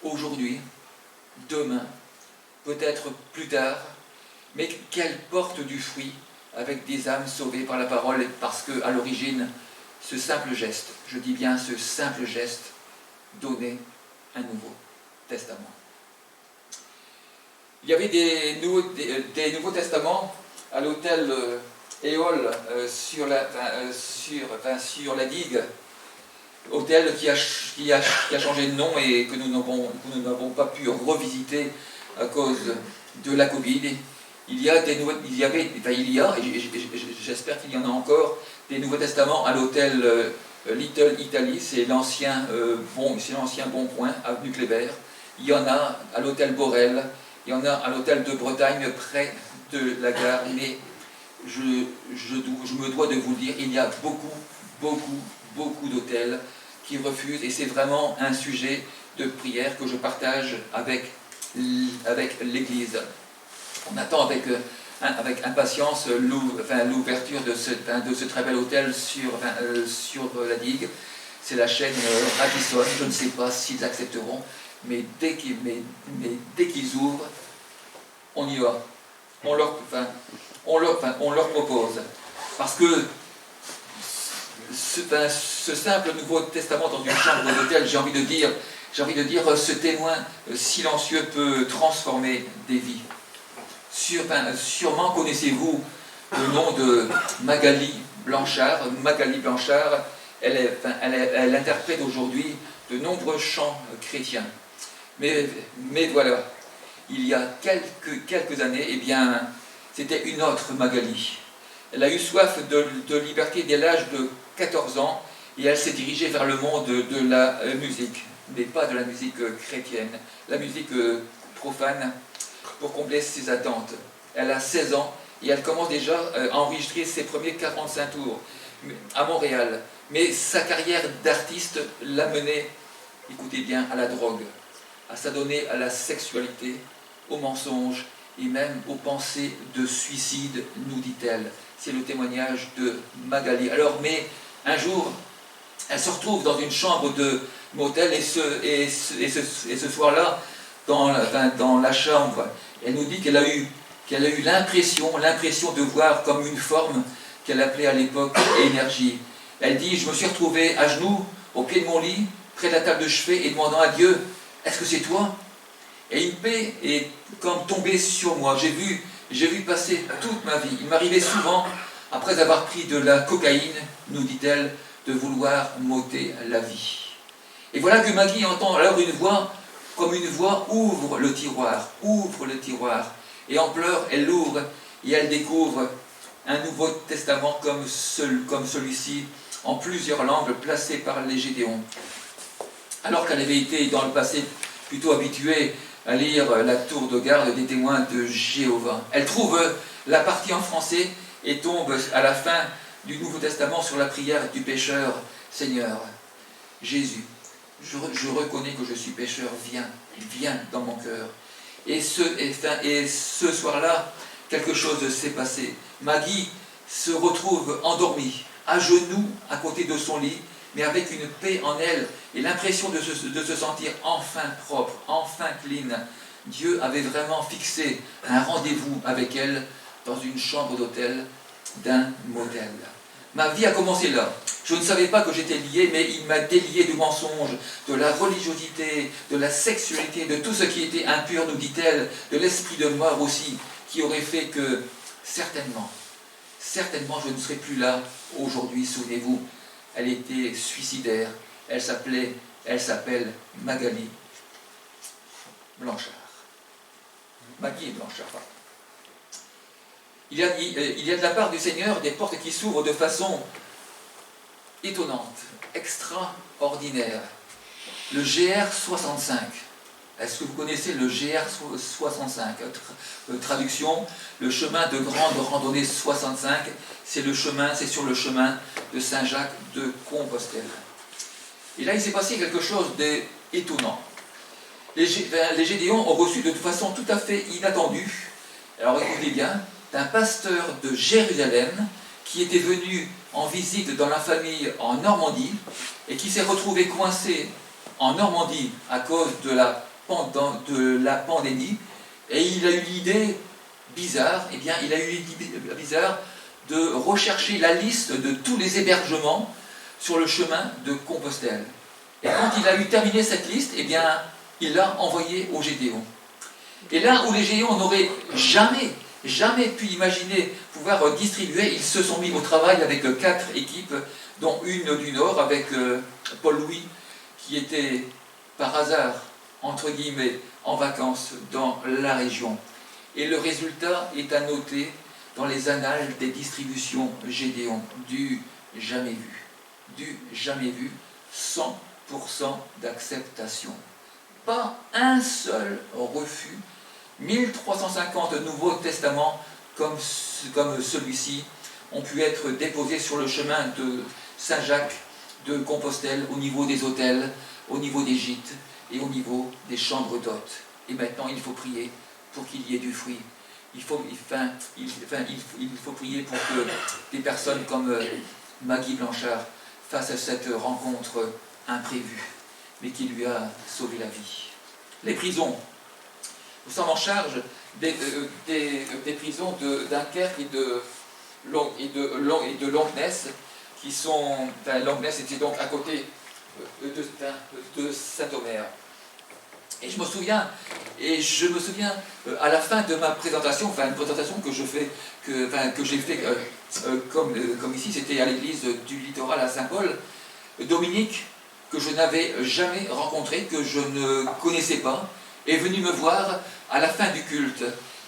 aujourd'hui, demain, peut-être plus tard, mais qu'elle porte du fruit avec des âmes sauvées par la parole, parce qu'à l'origine, ce simple geste, je dis bien ce simple geste, donnait un Nouveau Testament. Il y avait des Nouveaux Testaments à l'hôtel Éole sur la digue, hôtel qui a changé de nom et que nous n'avons pas pu revisiter à cause de la Covid. Il y a, et j'espère qu'il y en a encore, des Nouveaux Testaments à l'hôtel Little Italy, c'est l'ancien Bon Point, avenue Kléber. Il y en a à l'hôtel Borel, il y en a à l'hôtel de Bretagne, près de la gare, mais je me dois de vous le dire, il y a beaucoup d'hôtels qui refusent, et c'est vraiment un sujet de prière que je partage avec l'Église. On attend avec impatience l'ouverture de ce très bel hôtel sur la digue. C'est la chaîne Radisson, je ne sais pas s'ils accepteront, mais dès qu'ils ouvrent, on y va. On leur propose. Parce que ce simple Nouveau Testament dans une chambre d'hôtel, j'ai envie de dire, ce témoin silencieux peut transformer des vies. Sûrement connaissez-vous le nom de Magali Blanchard. Magali Blanchard, elle interprète aujourd'hui de nombreux chants chrétiens. Mais voilà, il y a quelques années, eh bien, c'était une autre Magali. Elle a eu soif de liberté dès l'âge de 14 ans et elle s'est dirigée vers le monde de la musique, mais pas de la musique chrétienne, la musique profane, pour combler ses attentes. Elle a 16 ans et elle commence déjà à enregistrer ses premiers 45 tours à Montréal. Mais sa carrière d'artiste l'a menée, écoutez bien, à la drogue, à s'adonner à la sexualité, aux mensonges et même aux pensées de suicide, nous dit-elle. C'est le témoignage de Magali. Alors, mais un jour, elle se retrouve dans une chambre de motel et ce soir-là, dans la chambre, elle nous dit qu'elle a eu l'impression de voir comme une forme qu'elle appelait à l'époque énergie. Elle dit, je me suis retrouvée à genoux, au pied de mon lit, près de la table de chevet, et demandant à Dieu, est-ce que c'est toi? Et une paix est comme tombée sur moi. J'ai vu passer toute ma vie. Il m'arrivait souvent, après avoir pris de la cocaïne, nous dit-elle, de vouloir m'ôter la vie. Et voilà que Maggie entend alors une voix, comme une voix, ouvre le tiroir, et en pleurs, elle l'ouvre, et elle découvre un Nouveau Testament comme celui-ci, en plusieurs langues, placé par les Gédéons. Alors qu'elle avait été dans le passé plutôt habituée à lire la tour de garde des témoins de Jéhovah, elle trouve la partie en français et tombe à la fin du Nouveau Testament sur la prière du pécheur. Seigneur, Jésus, je reconnais que je suis pécheur, viens dans mon cœur. Et ce soir-là, quelque chose s'est passé. Maggie se retrouve endormie, à genoux, à côté de son lit, mais avec une paix en elle et l'impression de se sentir enfin propre, enfin clean. Dieu avait vraiment fixé un rendez-vous avec elle dans une chambre d'hôtel d'un motel. Ma vie a commencé là. Je ne savais pas que j'étais lié, mais il m'a délié du mensonge, de la religiosité, de la sexualité, de tout ce qui était impur, nous dit-elle, de l'esprit de mort aussi, qui aurait fait que, certainement, je ne serais plus là aujourd'hui, souvenez-vous. Elle était suicidaire, elle s'appelle Magali Blanchard. Maggie Blanchard, pardon. Il y a de la part du Seigneur des portes qui s'ouvrent de façon étonnante, extraordinaire. Le GR65. Est-ce que vous connaissez le GR65? Traduction, le chemin de grande randonnée 65, c'est sur le chemin de Saint-Jacques de Compostelle. Et là, il s'est passé quelque chose d'étonnant. Les Gédéons ont reçu de façon tout à fait inattendue, alors écoutez bien, d'un pasteur de Jérusalem qui était venu en visite dans la famille en Normandie et qui s'est retrouvé coincé en Normandie à cause de la pandémie, et il a eu l'idée bizarre, de rechercher la liste de tous les hébergements sur le chemin de Compostelle. Et quand il a eu terminé cette liste, il l'a envoyé aux Gédéons. Et là où les Gédéons n'auraient jamais pu imaginer pouvoir distribuer, ils se sont mis au travail avec 4 équipes, dont une du Nord avec Paul Louis, qui était par hasard, entre guillemets, en vacances dans la région. Et le résultat est à noter dans les annales des distributions Gédéon, du jamais vu, 100% d'acceptation. Pas un seul refus. 1350 Nouveaux Testaments comme celui-ci ont pu être déposés sur le chemin de Saint-Jacques de Compostelle, au niveau des hôtels, au niveau des gîtes et au niveau des chambres d'hôtes. Et maintenant, il faut prier pour qu'il y ait du fruit. Il faut prier pour que des personnes comme Maggie Blanchard fassent cette rencontre imprévue, mais qui lui a sauvé la vie. Les prisons. Nous sommes en charge des prisons de Dunkerque et de Longnes, qui sont... Longnes était donc à côté de Saint-Omer. Et je me souviens, à la fin de ma présentation, une présentation que j'ai fait comme ici, c'était à l'église du Littoral à Saint-Paul, Dominique, que je n'avais jamais rencontré, que je ne connaissais pas, est venu me voir à la fin du culte.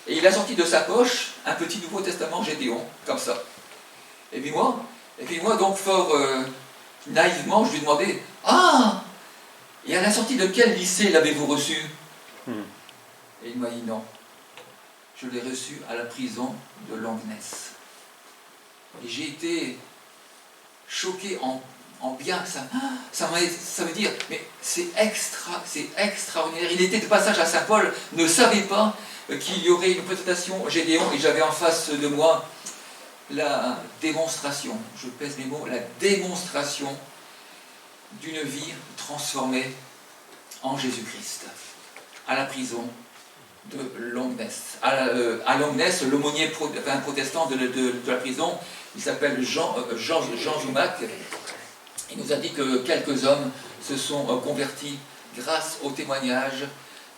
Et il a sorti de sa poche un petit Nouveau Testament Gédéon, comme ça. Et puis moi, donc fort naïvement, je lui ai demandé, « Ah, et à la sortie de quel lycée l'avez-vous reçu ?» Et il m'a dit, « Non, je l'ai reçu à la prison de Langness. » Et j'ai été choqué en bien, ça veut dire, mais c'est extraordinaire. Il était de passage à Saint-Paul, ne savait pas qu'il y aurait une présentation Gédéon, et j'avais en face de moi la démonstration, je pèse mes mots, la démonstration d'une vie transformée en Jésus-Christ, à la prison de Langness. À Langness, l'aumônier protestant de la prison, il s'appelle Jean Joumac. Il nous a dit que quelques hommes se sont convertis grâce au témoignage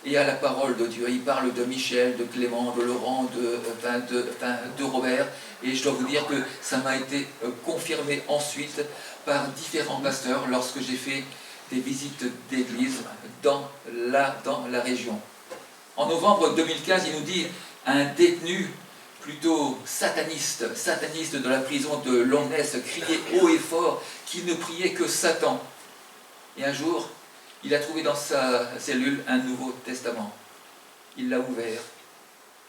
et à la parole de Dieu. Il parle de Michel, de Clément, de Laurent, de Robert, et je dois vous dire que ça m'a été confirmé ensuite par différents pasteurs lorsque j'ai fait des visites d'église dans la région. En novembre 2015, il nous dit un détenu plutôt sataniste de la prison de Langness criait haut et fort qu'il ne priait que Satan. Et un jour, il a trouvé dans sa cellule un Nouveau Testament. Il l'a ouvert,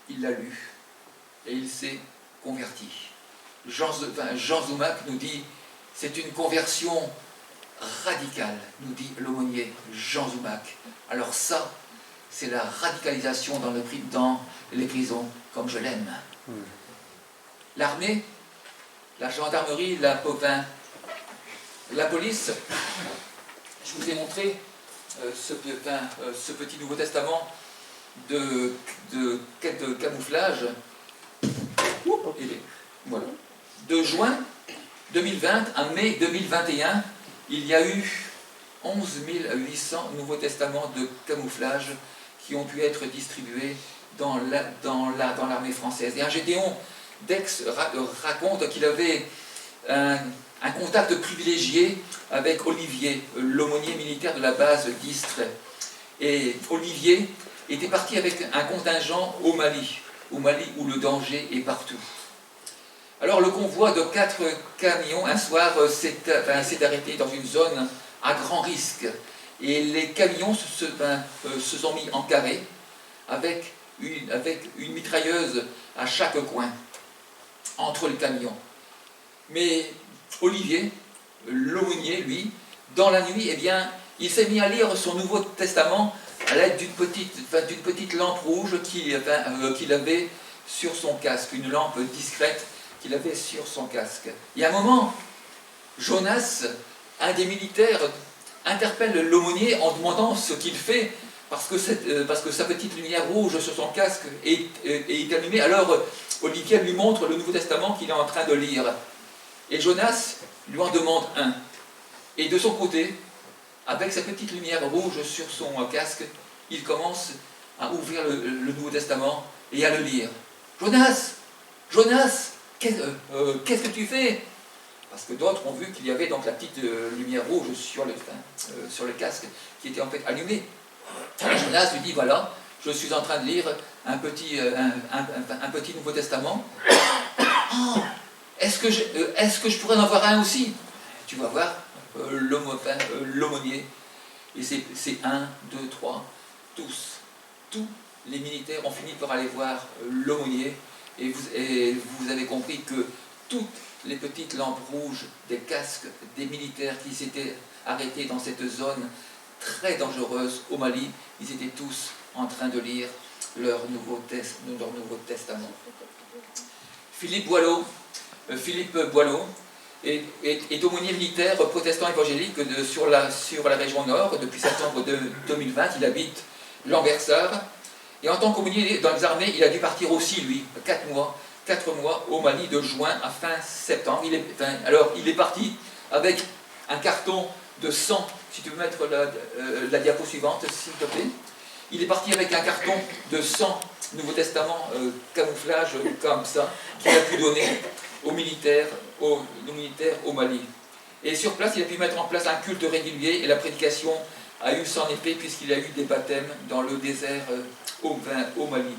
il l'a lu, et il s'est converti. Jean Joumac nous dit, c'est une conversion radicale, nous dit l'aumônier Jean Joumac. Alors ça, c'est la radicalisation dans les prisons, comme je l'aime. L'armée, la gendarmerie, la police, je vous ai montré ce petit Nouveau Testament de camouflage. Voilà. De juin 2020 à mai 2021, il y a eu 11 800 Nouveaux Testaments de camouflage qui ont pu être distribués dans l'armée française. Et un Gédéon Dex raconte qu'il avait un contact privilégié avec Olivier, l'aumônier militaire de la base d'Istres. Et Olivier était parti avec un contingent au Mali où le danger est partout. Alors le convoi de 4 camions, un soir, s'est arrêté dans une zone à grand risque. Et les camions se sont mis en carré avec une mitrailleuse à chaque coin, entre les camions. Mais Olivier, l'aumônier, lui, dans la nuit, eh bien, il s'est mis à lire son Nouveau Testament à l'aide d'une petite lampe rouge qu'il avait sur son casque, une lampe discrète qu'il avait sur son casque. Et à un moment, Jonas, un des militaires, interpelle l'aumônier en demandant ce qu'il fait, parce que sa petite lumière rouge sur son casque est allumée. Alors Olivier lui montre le Nouveau Testament qu'il est en train de lire. Et Jonas lui en demande un. Et de son côté, avec sa petite lumière rouge sur son casque, il commence à ouvrir le Nouveau Testament et à le lire. Jonas, qu'est-ce que tu fais? Parce que d'autres ont vu qu'il y avait donc la petite lumière rouge sur le casque qui était en fait allumée. Et Jonas lui dit, voilà, je suis en train de lire un petit Nouveau Testament. Oh, est-ce que je pourrais en avoir un aussi? Tu vas voir, l'aumônier. Et c'est 1, 2, 3, tous les militaires ont fini par aller voir l'aumônier. Et vous avez compris que toutes les petites lampes rouges des casques des militaires qui s'étaient arrêtés dans cette zone très dangereuse au Mali, ils étaient tous en train de lire leur Nouveau Testament. Philippe Boileau est aumônier militaire protestant évangélique sur la région nord depuis septembre 2020. Il habite Lambersart. Et en tant qu'aumônier dans les armées, il a dû partir aussi, lui, 4 mois au Mali de juin à fin septembre. Il est parti avec un carton de sang. Si tu veux mettre la diapo suivante, s'il te plaît. Il est parti avec un carton de 100 Nouveau Testament camouflage comme ça, qu'il a pu donner aux militaires au Mali. Et sur place, il a pu mettre en place un culte régulier et la prédication a eu son épée puisqu'il a eu des baptêmes dans le désert au Mali.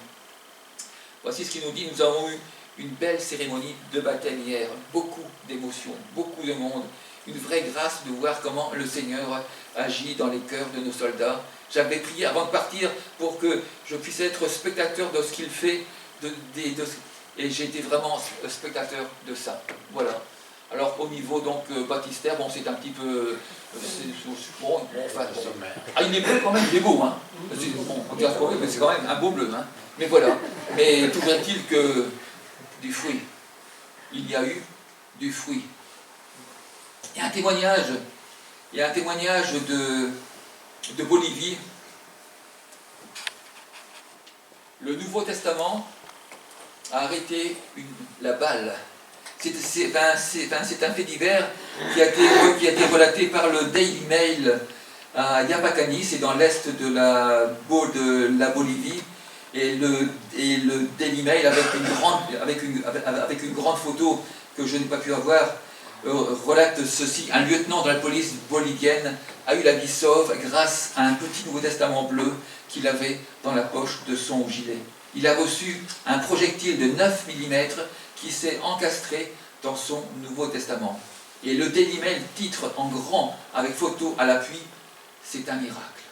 Voici ce qu'il nous dit. Nous avons eu une belle cérémonie de baptême hier, beaucoup d'émotions, beaucoup de monde, une vraie grâce de voir comment le Seigneur agit dans les cœurs de nos soldats. J'avais prié avant de partir pour que je puisse être spectateur de ce qu'il fait, et j'ai été vraiment spectateur de ça. Voilà. Alors au niveau donc baptistère, bon c'est un petit peu... il est bleu quand même, il est beau, hein. Bon, on regarde quand même, mais c'est quand même un beau bleu, hein. Mais voilà. Mais toujours est-il que du fruit. Il y a eu du fruit. Il y a un témoignage de Bolivie. Le Nouveau Testament a arrêté la balle. C'est un fait divers qui a été relaté par le Daily Mail à Yapacani, c'est dans l'est de la Bolivie, et le Daily Mail avec une grande photo que je n'ai pas pu avoir relate ceci: un lieutenant de la police bolivienne a eu la vie sauve grâce à un petit Nouveau Testament bleu qu'il avait dans la poche de son gilet. Il a reçu un projectile de 9 mm qui s'est encastré dans son Nouveau Testament. Et le Daily Mail titre en grand, avec photo à l'appui, c'est un miracle.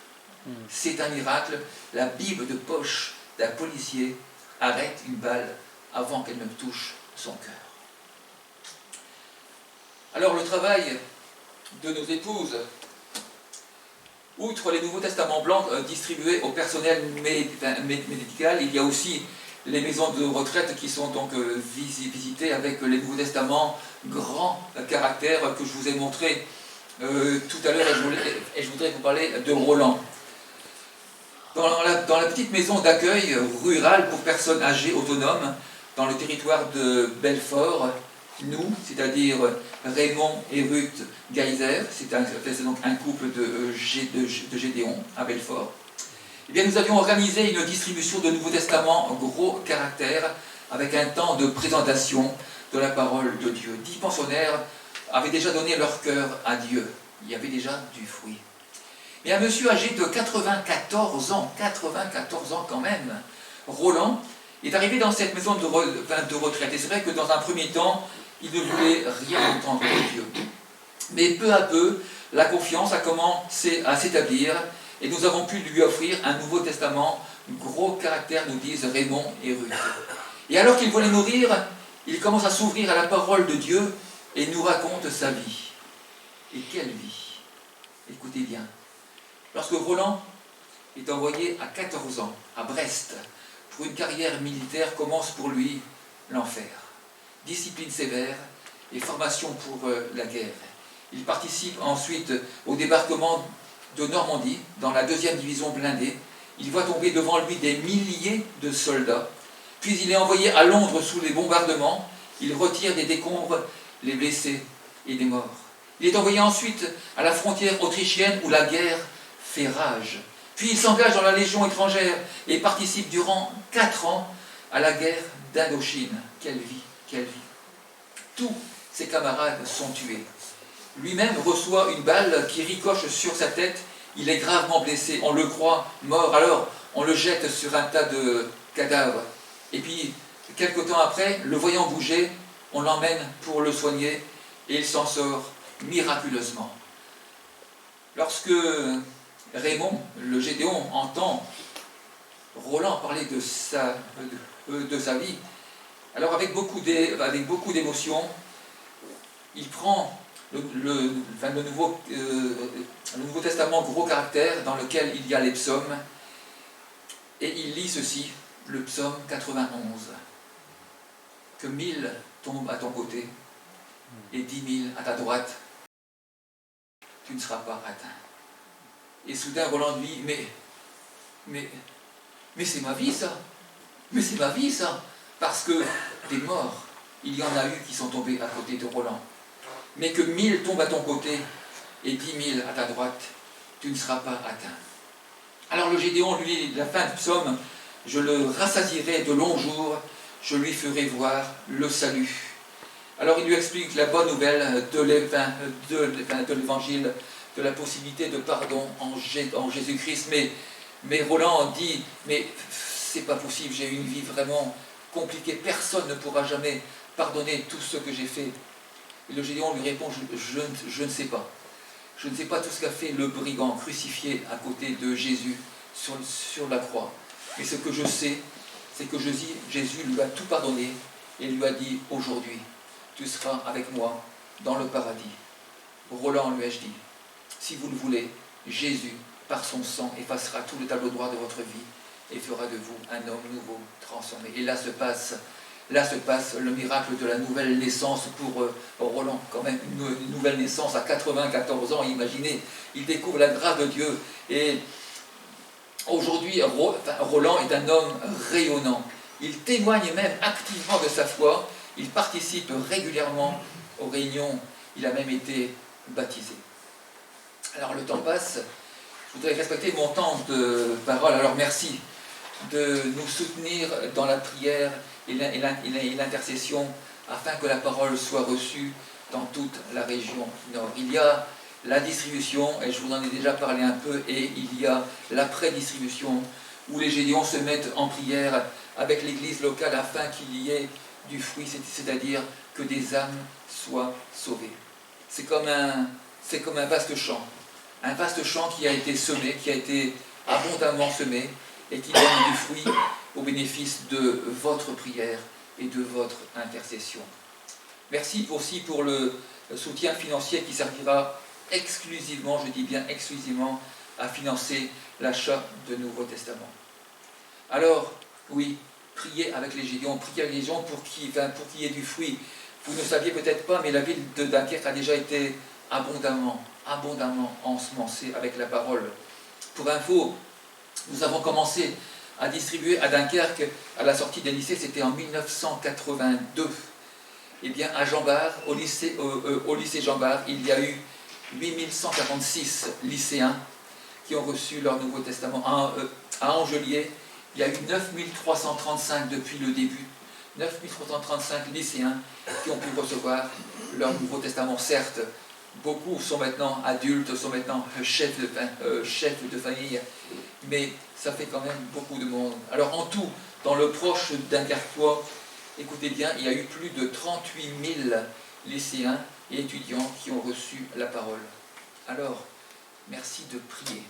C'est un miracle. La Bible de poche d'un policier arrête une balle avant qu'elle ne touche son cœur. Alors le travail de nos épouses, outre les Nouveaux Testaments blancs distribués au personnel médical, il y a aussi les maisons de retraite qui sont donc visitées avec les Nouveaux Testaments grand caractère que je vous ai montré tout à l'heure, et je voudrais vous parler de Roland. Dans la petite maison d'accueil rurale pour personnes âgées autonomes, dans le territoire de Belfort, nous, c'est-à-dire Raymond et Ruth Geyser, c'est donc un couple de Gédéon à Belfort, eh bien, nous avions organisé une distribution de Nouveau Testament gros caractère avec un temps de présentation de la parole de Dieu. 10 pensionnaires avaient déjà donné leur cœur à Dieu. Il y avait déjà du fruit. Mais un monsieur âgé de 94 ans quand même, Roland, est arrivé dans cette maison de retraite. Et c'est vrai que dans un premier temps, il ne voulait rien entendre de Dieu. Mais peu à peu, la confiance a commencé à s'établir et nous avons pu lui offrir un Nouveau Testament gros caractère, nous disent Raymond et Ruth. Et alors qu'il voulait mourir, il commence à s'ouvrir à la parole de Dieu et nous raconte sa vie. Et quelle vie! Écoutez bien. Lorsque Roland est envoyé à 14 ans à Brest pour une carrière militaire, commence pour lui l'enfer. Discipline sévère et formation pour la guerre. Il participe ensuite au débarquement de Normandie, dans la 2e division blindée. Il voit tomber devant lui des milliers de soldats. Puis il est envoyé à Londres sous les bombardements. Il retire des décombres les blessés et des morts. Il est envoyé ensuite à la frontière autrichienne où la guerre fait rage. Puis il s'engage dans la Légion étrangère et participe durant 4 ans à la guerre d'Indochine. Quelle vie, quelle vie. Tous ses camarades sont tués. Lui-même reçoit une balle qui ricoche sur sa tête. Il est gravement blessé. On le croit mort. Alors, on le jette sur un tas de cadavres. Et puis, quelque temps après, le voyant bouger, on l'emmène pour le soigner et il s'en sort miraculeusement. Lorsque Raymond, le Gédéon, entend Roland parler de sa vie, alors avec beaucoup d'émotion, il prend le Nouveau Testament gros caractère dans lequel il y a les psaumes, et il lit ceci, le psaume 91. Que 1000 tombent à ton côté et 10 000 à ta droite, tu ne seras pas atteint. Et soudain Roland dit, mais c'est ma vie ça, mais c'est ma vie ça, parce que des morts, il y en a eu qui sont tombés à côté de Roland. Mais que 1000 tombent à ton côté et 10 000 à ta droite, tu ne seras pas atteint. Alors le Gédéon, lui, la fin du psaume, je le rassasierai de longs jours, je lui ferai voir le salut. Alors il lui explique la bonne nouvelle de l'évangile de la possibilité de pardon en Jésus-Christ. Mais Roland dit, mais c'est pas possible, j'ai eu une vie vraiment compliquée, personne ne pourra jamais pardonner tout ce que j'ai fait. Et le Gédéon lui répond, je ne sais pas. Je ne sais pas tout ce qu'a fait le brigand crucifié à côté de Jésus sur la croix. Mais ce que je sais, c'est que Jésus lui a tout pardonné et lui a dit, aujourd'hui, tu seras avec moi dans le paradis. Roland, lui ai-je dit, si vous le voulez, Jésus, par son sang, effacera tout le tableau noir de votre vie et fera de vous un homme nouveau, transformé. Et là se passe le miracle de la nouvelle naissance pour Roland. Quand même, une nouvelle naissance à 94 ans, imaginez, il découvre la grâce de Dieu. Et aujourd'hui, Roland est un homme rayonnant. Il témoigne même activement de sa foi. Il participe régulièrement aux réunions. Il a même été baptisé. Alors le temps passe. Je voudrais respecter mon temps de parole. Alors merci de nous soutenir dans la prière et l'intercession afin que la parole soit reçue dans toute la région nord. Il y a la distribution, et je vous en ai déjà parlé un peu, et il y a l'après-distribution où les Gédéons se mettent en prière avec l'église locale afin qu'il y ait du fruit, c'est-à-dire que des âmes soient sauvées. C'est comme un vaste champ qui a été semé, qui a été abondamment semé et qui donne du fruit au bénéfice de votre prière et de votre intercession. Merci aussi pour le soutien financier qui servira exclusivement, je dis bien exclusivement, à financer l'achat de Nouveau Testament. Alors, oui, priez avec les Gédéons, priez avec les Gédéons pour qu'il y ait du fruit. Vous ne saviez peut-être pas, mais la ville de Dunkerque a déjà été abondamment ensemencée avec la parole. Pour info, nous avons commencé à distribuer à Dunkerque, à la sortie des lycées, c'était en 1982. Eh bien, à Jean-Bart, au lycée Jean-Bart, il y a eu 8146 lycéens qui ont reçu leur Nouveau Testament. À Angelier, il y a eu 9335 depuis le début. 9335 lycéens qui ont pu recevoir leur Nouveau Testament. Certes, beaucoup sont maintenant adultes, sont maintenant chefs de famille, mais ça fait quand même beaucoup de monde. Alors en tout, dans le proche Dunkerquois, écoutez bien, il y a eu plus de 38 000 lycéens et étudiants qui ont reçu la parole. Alors, merci de prier.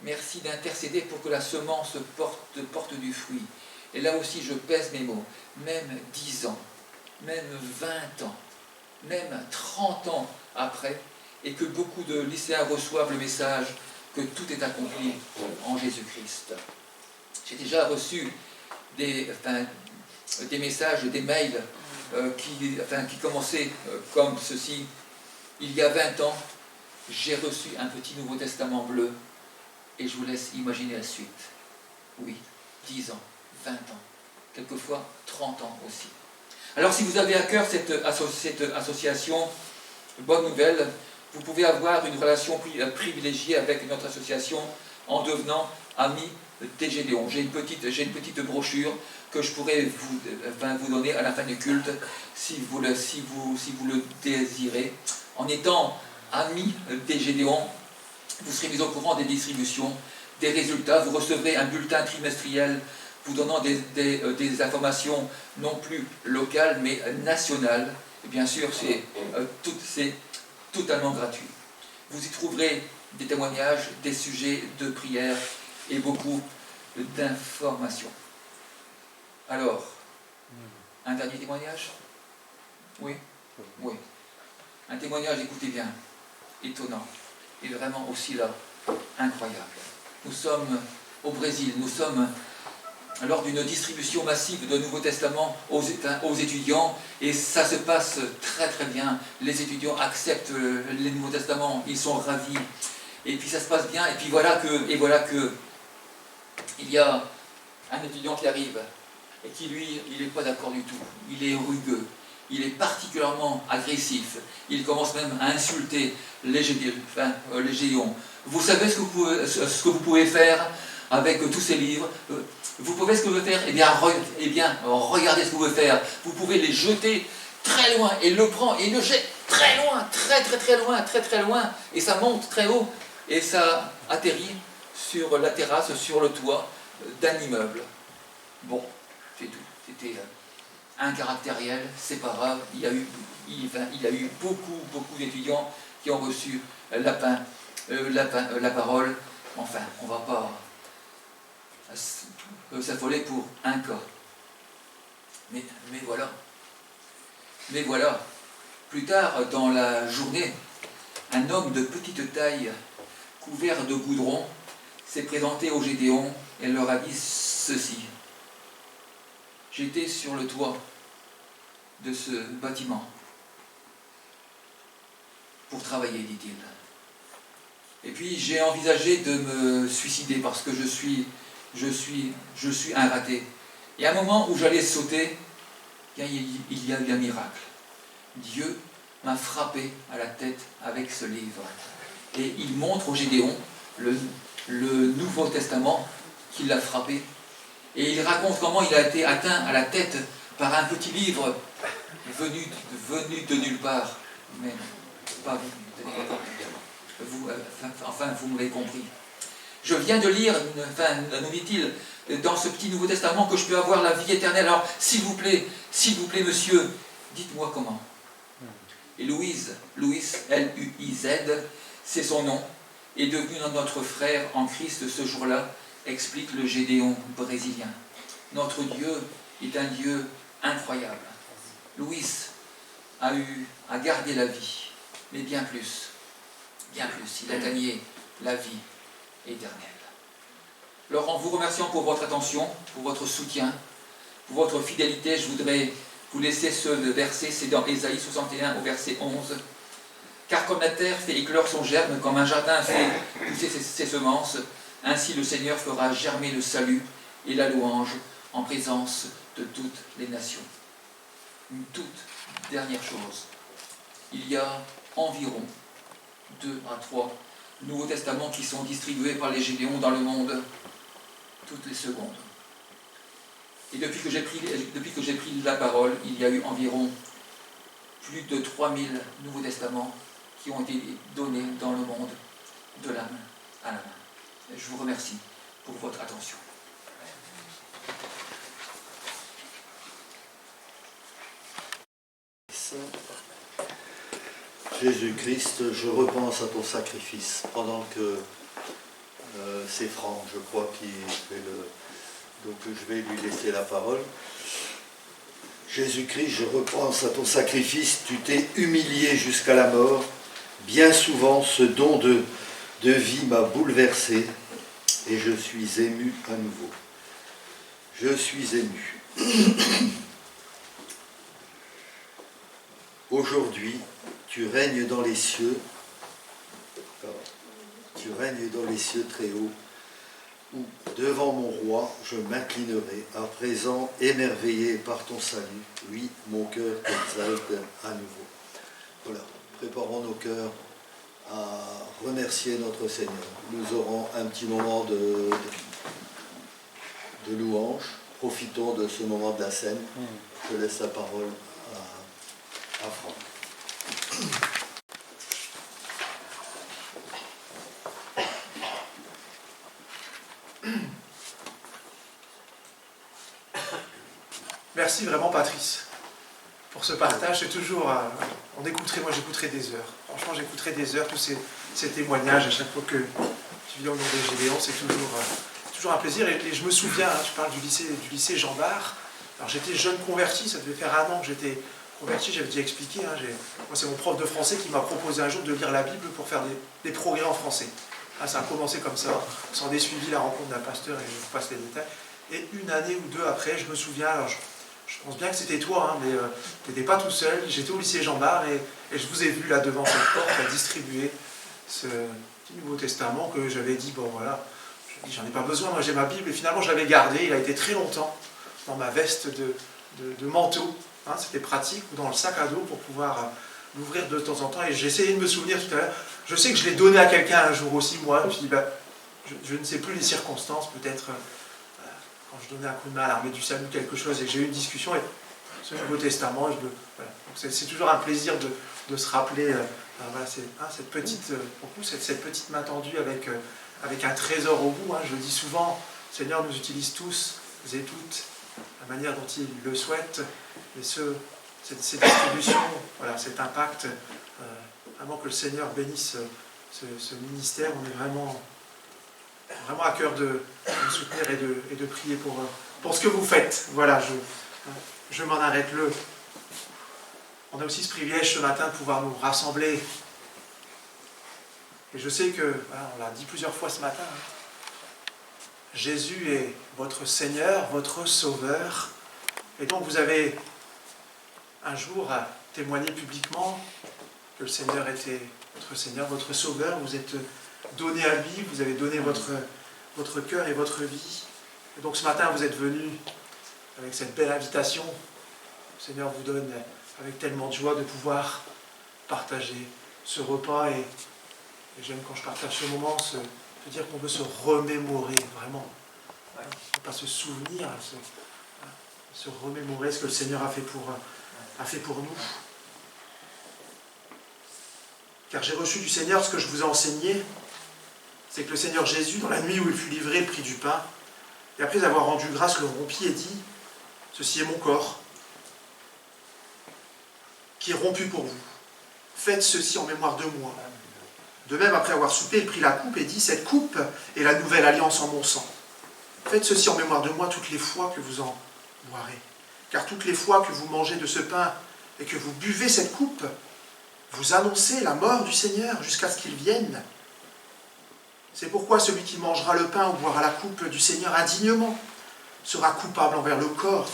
Merci d'intercéder pour que la semence porte du fruit. Et là aussi, je pèse mes mots. Même 10 ans, même 20 ans, même 30 ans après, et que beaucoup de lycéens reçoivent le message que tout est accompli en Jésus-Christ. J'ai déjà reçu des messages, des mails qui commençaient comme ceci. Il y a 20 ans, j'ai reçu un petit Nouveau Testament bleu, et je vous laisse imaginer la suite. Oui, 10 ans, 20 ans, quelquefois 30 ans aussi. Alors si vous avez à cœur cette association, bonne nouvelle, vous pouvez avoir une relation privilégiée avec notre association en devenant ami des Gédéons. J'ai une petite brochure que je pourrais vous donner à la fin du culte si vous le désirez. En étant ami des Gédéons, vous serez mis au courant des distributions, des résultats. Vous recevrez un bulletin trimestriel vous donnant des informations non plus locales mais nationales. Et bien sûr, c'est totalement gratuit. Vous y trouverez des témoignages, des sujets de prière et beaucoup d'informations. Alors, un dernier témoignage? Oui? Oui. Un témoignage, écoutez bien, étonnant, et vraiment aussi là, incroyable. Nous sommes au Brésil, nous sommes lors d'une distribution massive de Nouveau Testament aux étudiants, et ça se passe très très bien. Les étudiants acceptent les Nouveaux Testaments, ils sont ravis, et puis ça se passe bien, et puis voilà que il y a un étudiant qui arrive, et qui lui, il n'est pas d'accord du tout, il est rugueux, il est particulièrement agressif, il commence même à insulter les Gédéons. Vous savez ce que vous pouvez faire avec tous ces livres? Vous pouvez ce que vous pouvez faire? Eh bien, regardez ce que vous pouvez faire. Vous pouvez les jeter très loin, et le prend, et le jette très loin, très loin, et ça monte très haut, et ça atterrit sur la terrasse, sur le toit d'un immeuble. Bon, c'est tout. C'était incaractériel, c'est pas grave. Il y a eu beaucoup d'étudiants qui ont reçu la parole. Enfin, on ne va pas s'affoler pour un cas. Mais voilà. Mais voilà. Plus tard, dans la journée, un homme de petite taille, couvert de goudron, s'est présenté aux Gédéons et leur a dit ceci. J'étais sur le toit de ce bâtiment pour travailler, dit-il. Et puis j'ai envisagé de me suicider parce que je suis un raté. Et à un moment où j'allais sauter, il y a eu un miracle. Dieu m'a frappé à la tête avec ce livre. Et il montre au Gédéon le Nouveau Testament qui l'a frappé. Et il raconte comment il a été atteint à la tête par un petit livre venu de nulle part. Mais pas vous. Vous m'avez compris. Je viens de lire, nous dit-il, dans ce petit Nouveau Testament que je peux avoir la vie éternelle. Alors, s'il vous plaît, monsieur, dites-moi comment. Et Louise, L-U-I-Z, c'est son nom, est devenu notre frère en Christ ce jour-là, explique le Gédéon brésilien. Notre Dieu est un Dieu incroyable. Louis a gardé la vie, mais bien plus, il a gagné la vie éternelle. Alors, en vous remerciant pour votre attention, pour votre soutien, pour votre fidélité, je voudrais vous laisser ce verset, c'est dans Ésaïe 61 au verset 11. Car comme la terre fait éclore son germe, comme un jardin fait pousser ses semences, ainsi le Seigneur fera germer le salut et la louange en présence de toutes les nations. Une toute dernière chose. Il y a environ 2 à 3 Nouveaux Testaments qui sont distribués par les Gédéons dans le monde toutes les secondes. Et depuis que j'ai pris la parole, il y a eu environ plus de 3000 Nouveaux Testaments qui ont été donnés dans le monde de la main à la main. Et je vous remercie pour votre attention. Jésus-Christ, je repense à ton sacrifice pendant que c'est Franck, je crois, qui fait le... Donc je vais lui laisser la parole. Jésus-Christ, je repense à ton sacrifice, tu t'es humilié jusqu'à la mort. Bien souvent, ce don de vie m'a bouleversé et je suis ému à nouveau. Je suis ému. Aujourd'hui, tu règnes dans les cieux. Tu règnes dans les cieux très haut, où devant mon roi je m'inclinerai, à présent émerveillé par ton salut. Oui, mon cœur t'exalte à nouveau. Voilà, préparons nos cœurs à remercier notre Seigneur. Nous aurons un petit moment de louange. Profitons de ce moment de la scène. Je laisse la parole à Franck. Merci vraiment Patrice pour ce partage. C'est toujours, moi j'écouterai des heures. Franchement j'écouterai des heures, tous ces témoignages à chaque fois que tu viens au nom des Gédéons, c'est toujours un plaisir. Et je me souviens, tu parles du lycée Jean Bart. Alors j'étais jeune converti, ça devait faire 1 an que j'étais converti, j'avais déjà expliqué. Moi c'est mon prof de français qui m'a proposé un jour de lire la Bible pour faire des progrès en français. Ça a commencé comme ça, sans des suivis, la rencontre d'un pasteur, et je vous passe les détails. Et 1 année ou 2 après, je me souviens, alors je pense bien que c'était toi, mais tu n'étais pas tout seul. J'étais au lycée Jean Bart et je vous ai vu là devant cette porte à distribuer ce petit Nouveau Testament que j'avais dit, bon voilà, j'en ai pas besoin, moi j'ai ma Bible, et finalement je l'avais gardé. Il a été très longtemps dans ma veste de manteau, c'était pratique, ou dans le sac à dos pour pouvoir l'ouvrir de temps en temps. Et j'ai essayé de me souvenir tout à l'heure, je sais que je l'ai donné à quelqu'un un jour aussi, moi, je me suis dit, je ne sais plus les circonstances, peut-être quand je donnais un coup de main à l'armée du salut, quelque chose, et que j'ai eu une discussion, et ce Nouveau Testament. Voilà. C'est toujours un plaisir de se rappeler voilà, cette petite main tendue avec un trésor au bout. Hein. Je le dis souvent, le Seigneur nous utilise tous et toutes la manière dont il le souhaite. Et ces distributions, voilà, cet impact, vraiment que le Seigneur bénisse ce ministère. On est vraiment à cœur de vous soutenir et de prier pour ce que vous faites. Voilà, je m'en arrête là. On a aussi ce privilège ce matin de pouvoir nous rassembler. Et je sais que, voilà, on l'a dit plusieurs fois ce matin, Jésus est votre Seigneur, votre Sauveur. Et donc vous avez un jour témoigné publiquement que le Seigneur était votre Seigneur, votre Sauveur. Vous êtes donné à lui, vous avez donné votre cœur et votre vie. Et donc ce matin, vous êtes venus avec cette belle invitation. Le Seigneur vous donne avec tellement de joie de pouvoir partager ce repas. Et j'aime quand je partage ce moment, de dire qu'on veut se remémorer, vraiment. Ouais, pas se souvenir, se remémorer ce que le Seigneur a fait pour nous. Car j'ai reçu du Seigneur ce que je vous ai enseigné, c'est que le Seigneur Jésus, dans la nuit où il fut livré, prit du pain, et après avoir rendu grâce, le rompit et dit, « Ceci est mon corps, qui est rompu pour vous. Faites ceci en mémoire de moi. » De même, après avoir soupé, il prit la coupe et dit, « Cette coupe est la nouvelle alliance en mon sang. Faites ceci en mémoire de moi toutes les fois que vous en boirez. Car toutes les fois que vous mangez de ce pain et que vous buvez cette coupe, vous annoncez la mort du Seigneur jusqu'à ce qu'il vienne. C'est pourquoi celui qui mangera le pain ou boira la coupe du Seigneur indignement sera coupable envers le corps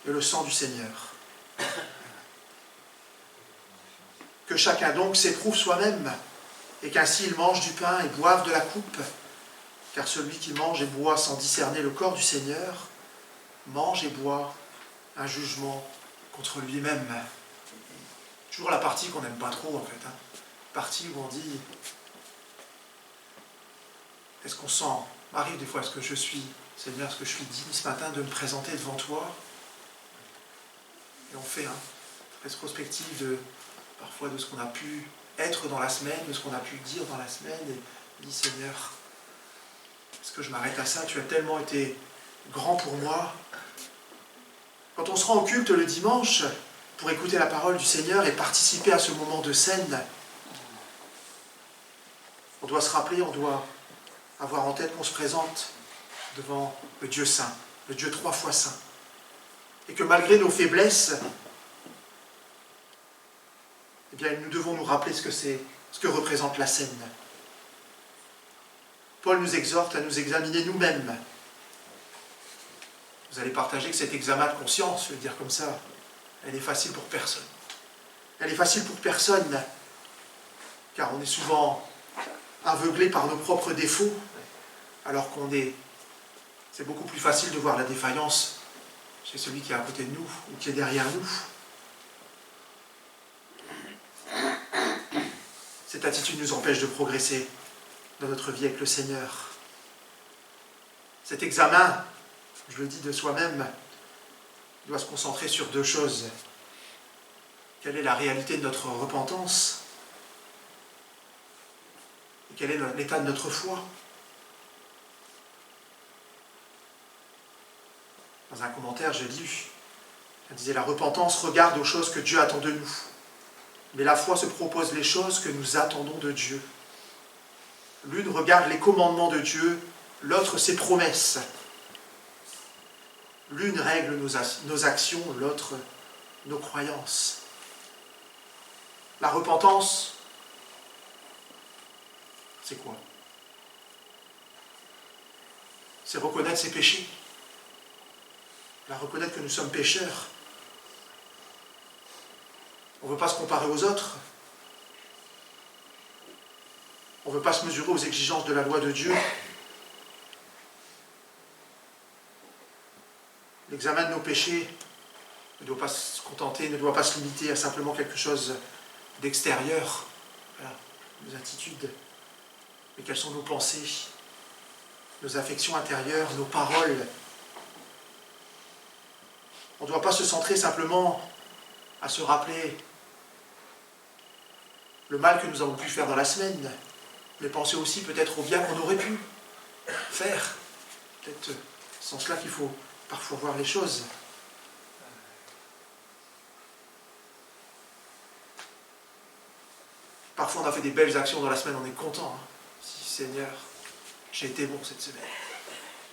et le sang du Seigneur. Que chacun donc s'éprouve soi-même, et qu'ainsi il mange du pain et boive de la coupe, car celui qui mange et boit sans discerner le corps du Seigneur, mange et boit un jugement contre lui-même. » Toujours la partie qu'on n'aime pas trop, en fait. Hein. Partie où on dit, est-ce qu'on sent, m'arrive des fois, est-ce que je suis, Seigneur, est-ce que je suis digne ce matin de me présenter devant toi? Et on fait une rétrospective parfois de ce qu'on a pu être dans la semaine, de ce qu'on a pu dire dans la semaine, et on dit, Seigneur, est-ce que je m'arrête à ça? Tu as tellement été grand pour moi. Quand on se rend au culte le dimanche, pour écouter la parole du Seigneur et participer à ce moment de scène, on doit se rappeler, on doit avoir en tête qu'on se présente devant le Dieu saint, le Dieu 3 fois saint. Et que malgré nos faiblesses, eh bien, nous devons nous rappeler ce que représente la scène. Paul nous exhorte à nous examiner nous-mêmes. Vous allez partager que cet examen de conscience, je vais le dire comme ça, elle est facile pour personne. Elle est facile pour personne, car on est souvent aveuglé par nos propres défauts, alors c'est beaucoup plus facile de voir la défaillance chez celui qui est à côté de nous ou qui est derrière nous. Cette attitude nous empêche de progresser dans notre vie avec le Seigneur. Cet examen, je le dis de soi-même, doit se concentrer sur deux choses. Quelle est la réalité de notre repentance? Et quel est l'état de notre foi? Dans un commentaire, j'ai lu, elle disait, la repentance regarde aux choses que Dieu attend de nous. Mais la foi se propose les choses que nous attendons de Dieu. L'une regarde les commandements de Dieu, l'autre ses promesses. L'une règle nos actions, l'autre nos croyances. La repentance, c'est quoi? C'est reconnaître ses péchés. Reconnaître que nous sommes pécheurs. On ne veut pas se comparer aux autres. On ne veut pas se mesurer aux exigences de la loi de Dieu. L'examen de nos péchés ne doit pas se contenter, ne doit pas se limiter à simplement quelque chose d'extérieur. Voilà, nos attitudes. Mais quelles sont nos pensées, nos affections intérieures, nos paroles? On ne doit pas se centrer simplement à se rappeler le mal que nous avons pu faire dans la semaine, mais penser aussi peut-être au bien qu'on aurait pu faire. Peut-être c'est en cela qu'il faut parfois voir les choses. Parfois on a fait des belles actions dans la semaine, on est content. Si Seigneur, j'ai été bon cette semaine.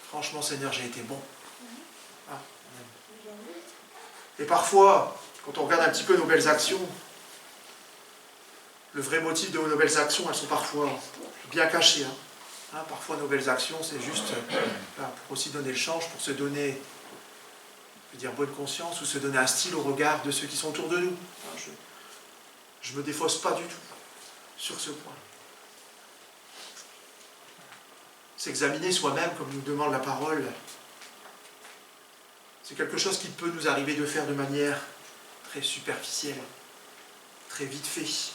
Franchement Seigneur, j'ai été bon. Ah. Et parfois, quand on regarde un petit peu nos belles actions, le vrai motif de nos belles actions, elles sont parfois bien cachées. Parfois nos belles actions, c'est juste pour aussi donner le change, pour se donner, je veux dire, bonne conscience, ou se donner un style au regard de ceux qui sont autour de nous. Je ne me défausse pas du tout sur ce point. S'examiner soi-même, comme nous demande la parole, c'est quelque chose qui peut nous arriver de faire de manière très superficielle, très vite fait.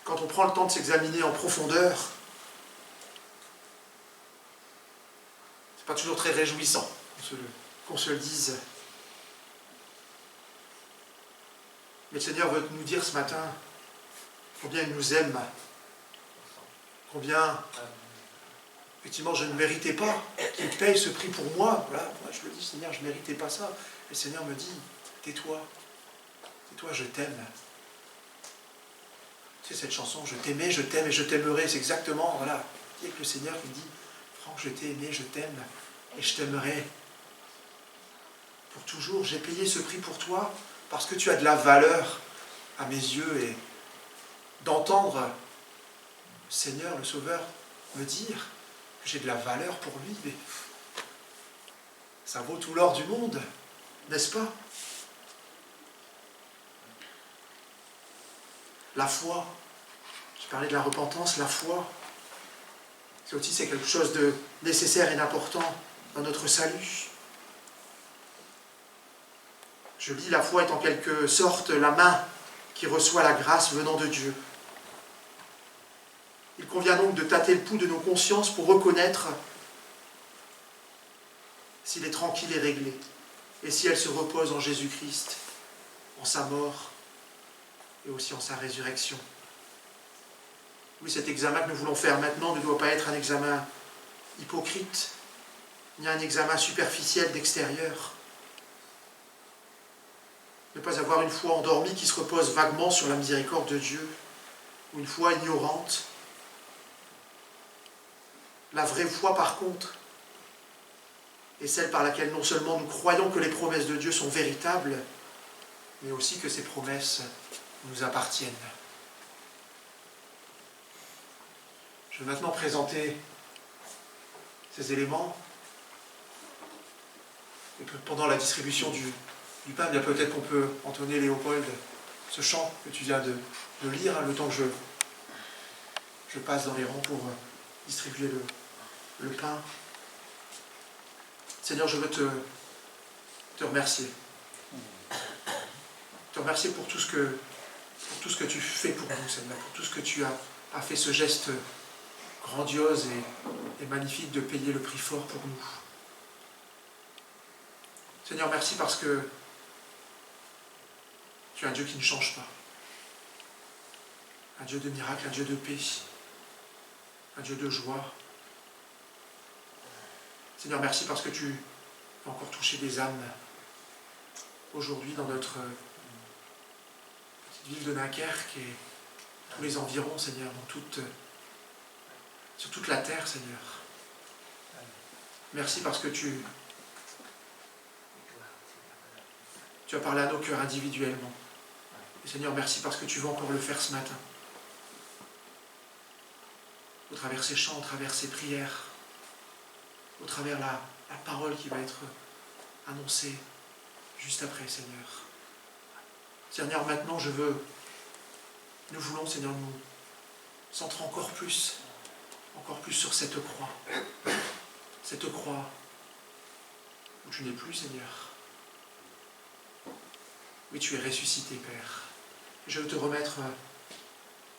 Quand on prend le temps de s'examiner en profondeur, c'est pas toujours très réjouissant qu'on se le dise. Mais le Seigneur veut nous dire ce matin combien il nous aime, combien effectivement je ne méritais pas qu'il paye ce prix pour moi. Voilà, moi je le dis, Seigneur, je ne méritais pas ça. Et le Seigneur me dit, tais-toi, je t'aime. Tu sais cette chanson, je t'aimais, je t'aime et je t'aimerai, c'est exactement, voilà, il y a que le Seigneur qui dit, Franck, je t'ai aimé, je t'aime et je t'aimerai pour toujours. J'ai payé ce prix pour toi parce que tu as de la valeur à mes yeux, et d'entendre le Seigneur, le Sauveur, me dire que j'ai de la valeur pour lui, mais ça vaut tout l'or du monde, n'est-ce pas? La foi, je parlais de la repentance, la foi, c'est quelque chose de nécessaire et d'important dans notre salut. Je lis, la foi est en quelque sorte la main qui reçoit la grâce venant de Dieu. Il convient donc de tâter le pouls de nos consciences pour reconnaître s'il est tranquille et réglé, et si elle se repose en Jésus-Christ, en sa mort et aussi en sa résurrection. Oui, cet examen que nous voulons faire maintenant ne doit pas être un examen hypocrite, ni un examen superficiel d'extérieur. Ne pas avoir une foi endormie qui se repose vaguement sur la miséricorde de Dieu, ou une foi ignorante. La vraie foi, par contre, est celle par laquelle non seulement nous croyons que les promesses de Dieu sont véritables, mais aussi que ces promesses nous appartiennent. Je vais maintenant présenter ces éléments. Et pendant la distribution du pain, bien peut-être qu'on peut entonner, Léopold, ce chant que tu viens de lire, le temps que je passe dans les rangs pour distribuer le pain. Seigneur, je veux te remercier. Te remercier pour tout ce que tu fais pour nous, Seigneur, pour tout ce que tu as fait, ce geste grandiose et magnifique de payer le prix fort pour nous. Seigneur, merci parce que tu es un Dieu qui ne change pas. Un Dieu de miracles, un Dieu de paix, un Dieu de joie. Seigneur, merci parce que tu as encore touché des âmes aujourd'hui dans notre petite ville de Dunkerque et tous les environs, Seigneur, sur toute la terre, Seigneur. Merci parce que tu as parlé à nos cœurs individuellement. Et Seigneur, merci parce que tu vas encore le faire ce matin. Au travers ces chants, au travers ces prières, au travers la parole qui va être annoncée juste après, Seigneur. Seigneur, maintenant, nous voulons, Seigneur, nous centrer encore plus sur cette croix. Cette croix où tu n'es plus, Seigneur. Oui, tu es ressuscité, Père. Et je veux te remettre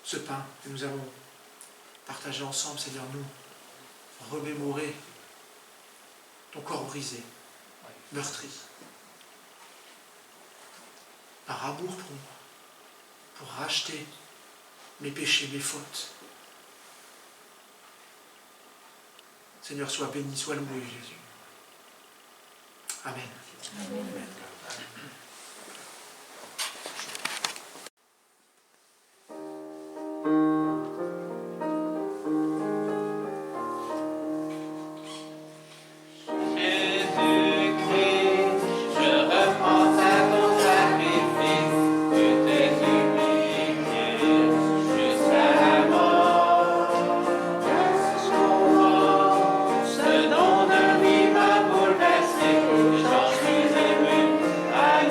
ce pain que nous allons partager ensemble, Seigneur, nous remémorer ton corps brisé, meurtri, par amour pour moi, pour racheter mes péchés, mes fautes. Seigneur, sois béni, sois loué, Jésus. Amen. Amen. Ce nom de vie m'a bouleversé, j'en suis ému à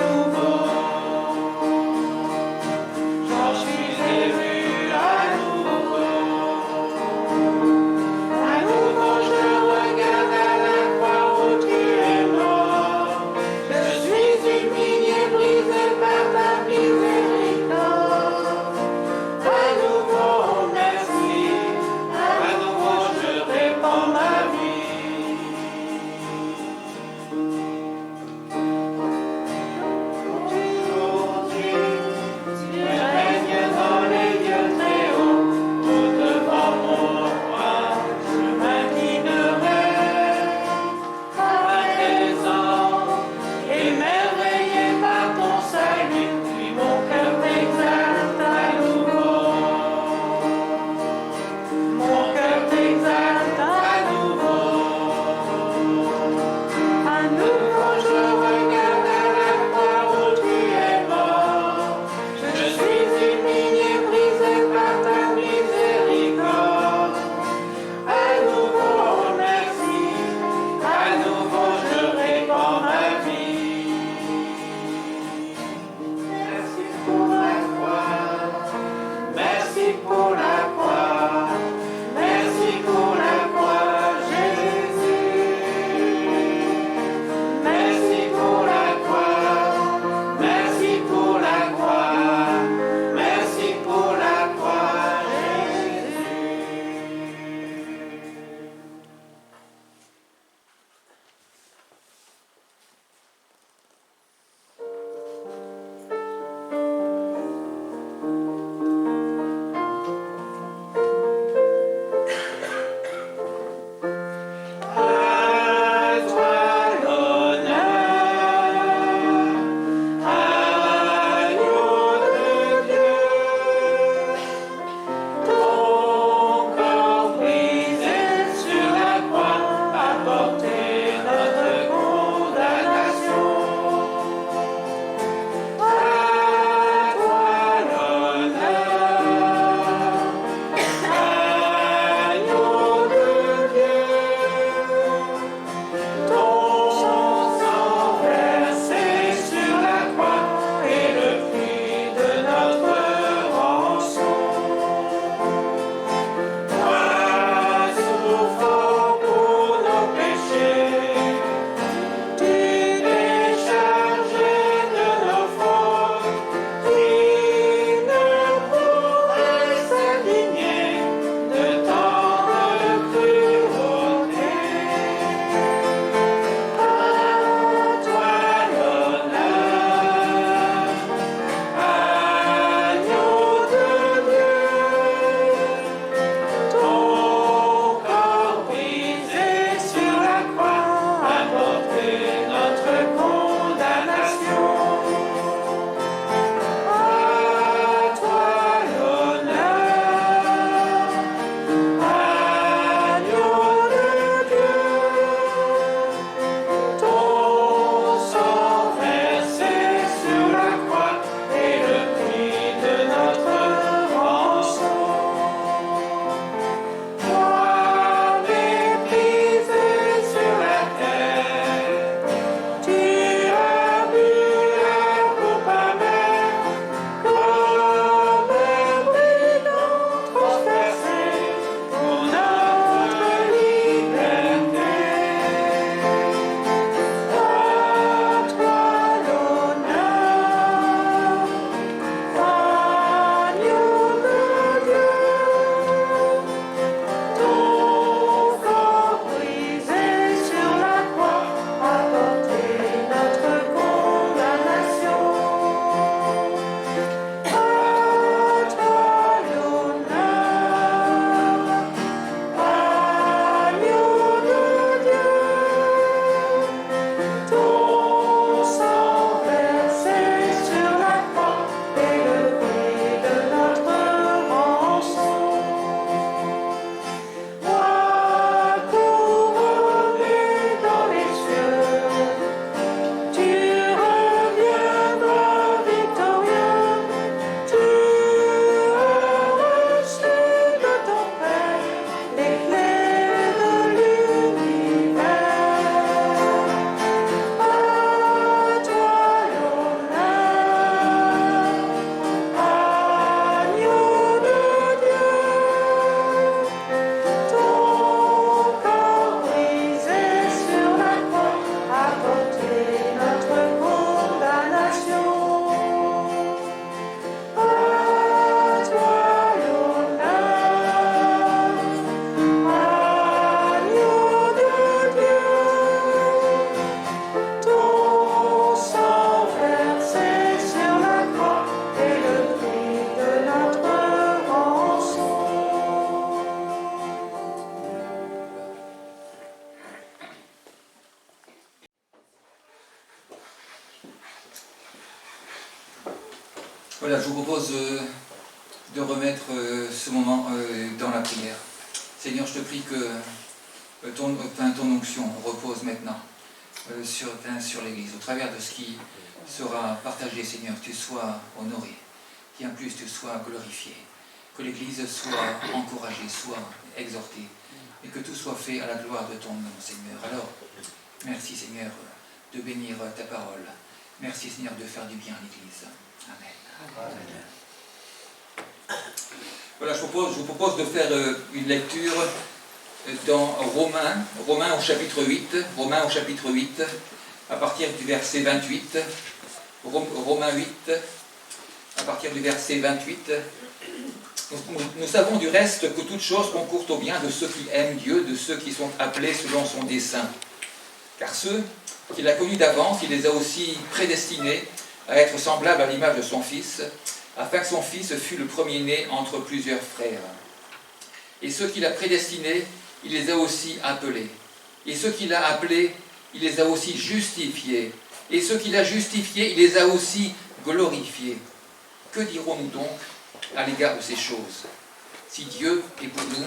Voilà, je vous propose de remettre ce moment dans la prière. Seigneur, je te prie que ton onction repose maintenant sur l'Église. Au travers de ce qui sera partagé, Seigneur, que tu sois honoré, qu'en plus tu sois glorifié, que l'Église soit encouragée, soit exhortée, et que tout soit fait à la gloire de ton nom, Seigneur. Alors, merci, Seigneur, de bénir ta parole. Merci, Seigneur, de faire du bien à l'Église. Amen. Amen. Voilà, je vous propose de faire une lecture dans Romains au chapitre 8, à partir du verset 28, Romains 8, à partir du verset 28. Nous savons du reste que toute chose concourt au bien de ceux qui aiment Dieu, de ceux qui sont appelés selon son dessein. Car ceux qu'il a connus d'avance, il les a aussi prédestinés à être semblables à l'image de son Fils, afin que son Fils fût le premier-né entre plusieurs frères. Et ceux qu'il a prédestinés, il les a aussi appelés. Et ceux qu'il a appelés, il les a aussi justifiés. Et ceux qu'il a justifiés, il les a aussi glorifiés. Que dirons-nous donc à l'égard de ces choses? Si Dieu est pour nous,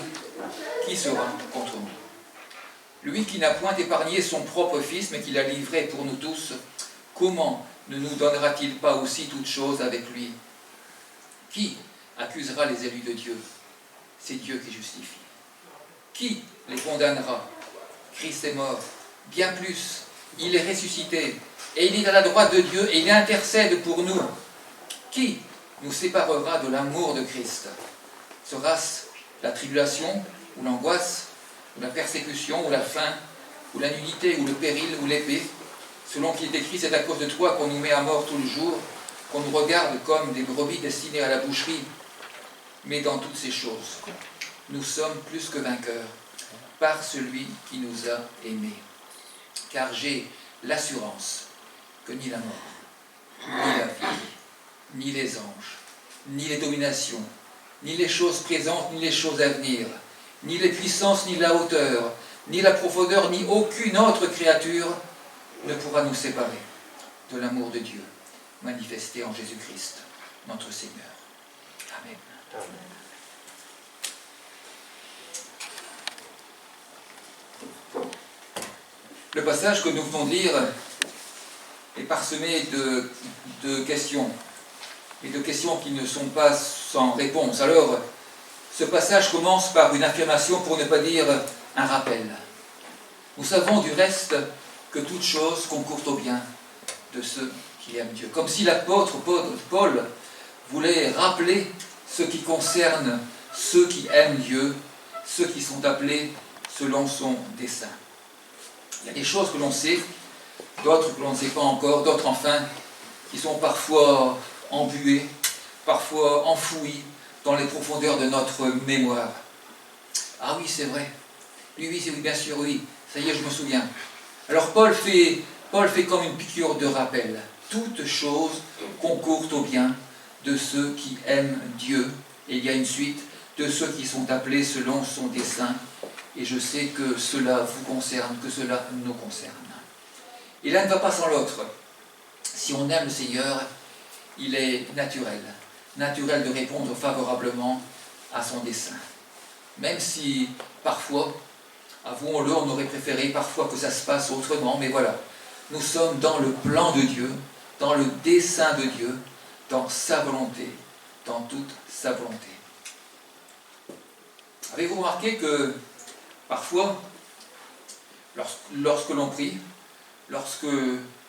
qui sera contre nous? Lui qui n'a point épargné son propre Fils, mais qui l'a livré pour nous tous, comment ne nous donnera-t-il pas aussi toutes choses avec lui? Qui accusera les élus de Dieu? C'est Dieu qui justifie. Qui les condamnera? Christ est mort. Bien plus, il est ressuscité, et il est à la droite de Dieu, et il intercède pour nous. Qui nous séparera de l'amour de Christ? Sera-ce la tribulation, ou l'angoisse, ou la persécution, ou la faim, ou la nudité, ou le péril, ou l'épée? Selon qu'il est écrit, c'est à cause de toi qu'on nous met à mort tout le jour, qu'on nous regarde comme des brebis destinées à la boucherie. Mais dans toutes ces choses, nous sommes plus que vainqueurs, par celui qui nous a aimés. Car j'ai l'assurance que ni la mort, ni la vie, ni les anges, ni les dominations, ni les choses présentes, ni les choses à venir, ni les puissances, ni la hauteur, ni la profondeur, ni aucune autre créature ne pourra nous séparer de l'amour de Dieu manifesté en Jésus-Christ, notre Seigneur. Amen. Le passage que nous venons de lire est parsemé de questions, et de questions qui ne sont pas sans réponse. Alors, ce passage commence par une affirmation, pour ne pas dire un rappel. Nous savons du reste que toute chose concourt au bien de ceux qui aiment Dieu. Comme si l'apôtre Paul voulait rappeler ce qui concerne ceux qui aiment Dieu, ceux qui sont appelés selon son dessein. Il y a des choses que l'on sait, d'autres que l'on ne sait pas encore, d'autres enfin qui sont parfois embuées, parfois enfouies dans les profondeurs de notre mémoire. Ah oui, c'est vrai. Oui, c'est bien sûr, oui. Ça y est, je me souviens. Alors Paul fait comme une piqûre de rappel. Toutes choses concourent au bien de ceux qui aiment Dieu. Et il y a une suite, de ceux qui sont appelés selon son dessein. Et je sais que cela vous concerne, que cela nous concerne. Et l'un ne va pas sans l'autre. Si on aime le Seigneur, il est naturel de répondre favorablement à son dessein. Même si, parfois, avouons-le, on aurait préféré parfois que ça se passe autrement, mais voilà. Nous sommes dans le plan de Dieu, dans le dessein de Dieu, dans sa volonté, dans toute sa volonté. Avez-vous remarqué que, parfois, lorsque l'on prie, lorsque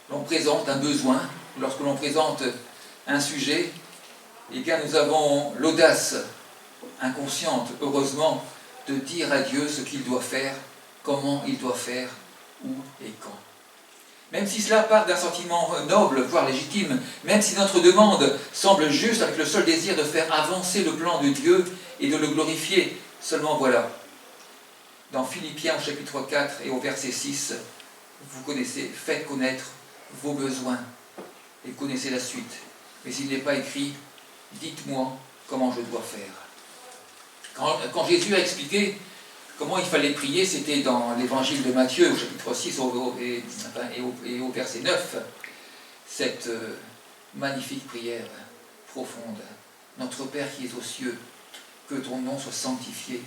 l'on présente un besoin, lorsque l'on présente un sujet, eh bien nous avons l'audace inconsciente, heureusement, de dire à Dieu ce qu'il doit faire, comment il doit faire, où et quand. Même si cela part d'un sentiment noble, voire légitime, même si notre demande semble juste avec le seul désir de faire avancer le plan de Dieu et de le glorifier, seulement voilà. Dans Philippiens au chapitre 4 et au verset 6, vous connaissez, faites connaître vos besoins et connaissez la suite. Mais il n'est pas écrit, dites-moi comment je dois faire. Quand Jésus a expliqué comment il fallait prier, c'était dans l'évangile de Matthieu, au chapitre 6 et au verset 9, cette magnifique prière. profonde. Notre Père qui es aux cieux, que ton nom soit sanctifié,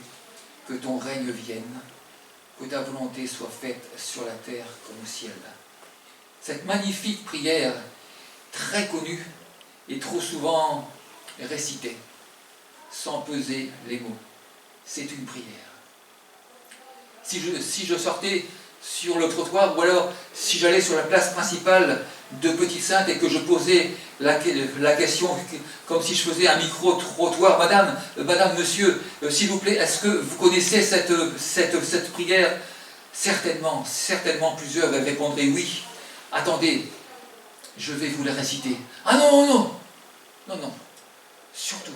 que ton règne vienne, que ta volonté soit faite sur la terre comme au ciel. Cette magnifique prière, très connue et trop souvent récitée, sans peser les mots, c'est une prière. Si je sortais sur le trottoir, ou alors si j'allais sur la place principale de Petite-Sainte et que je posais la question, comme si je faisais un micro-trottoir, madame, monsieur, s'il vous plaît, est-ce que vous connaissez cette prière? Certainement plusieurs répondraient oui. Attendez, je vais vous la réciter. Ah non, surtout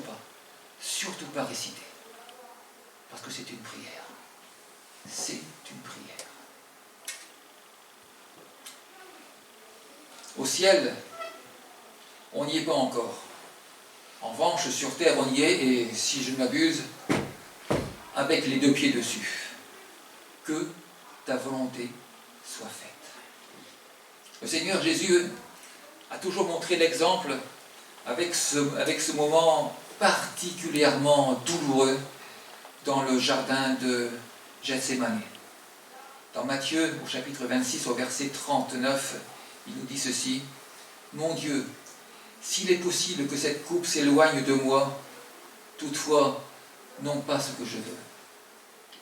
pas réciter, parce que c'est une prière. C'est une prière. Au ciel, on n'y est pas encore. En revanche, sur terre, on y est, et si je ne m'abuse, avec les deux pieds dessus. Que ta volonté soit faite. Le Seigneur Jésus a toujours montré l'exemple avec ce moment particulièrement douloureux dans le jardin de Gethsémani. Dans Matthieu, au chapitre 26, au verset 39, il nous dit ceci: « Mon Dieu, s'il est possible que cette coupe s'éloigne de moi, toutefois, non pas ce que je veux,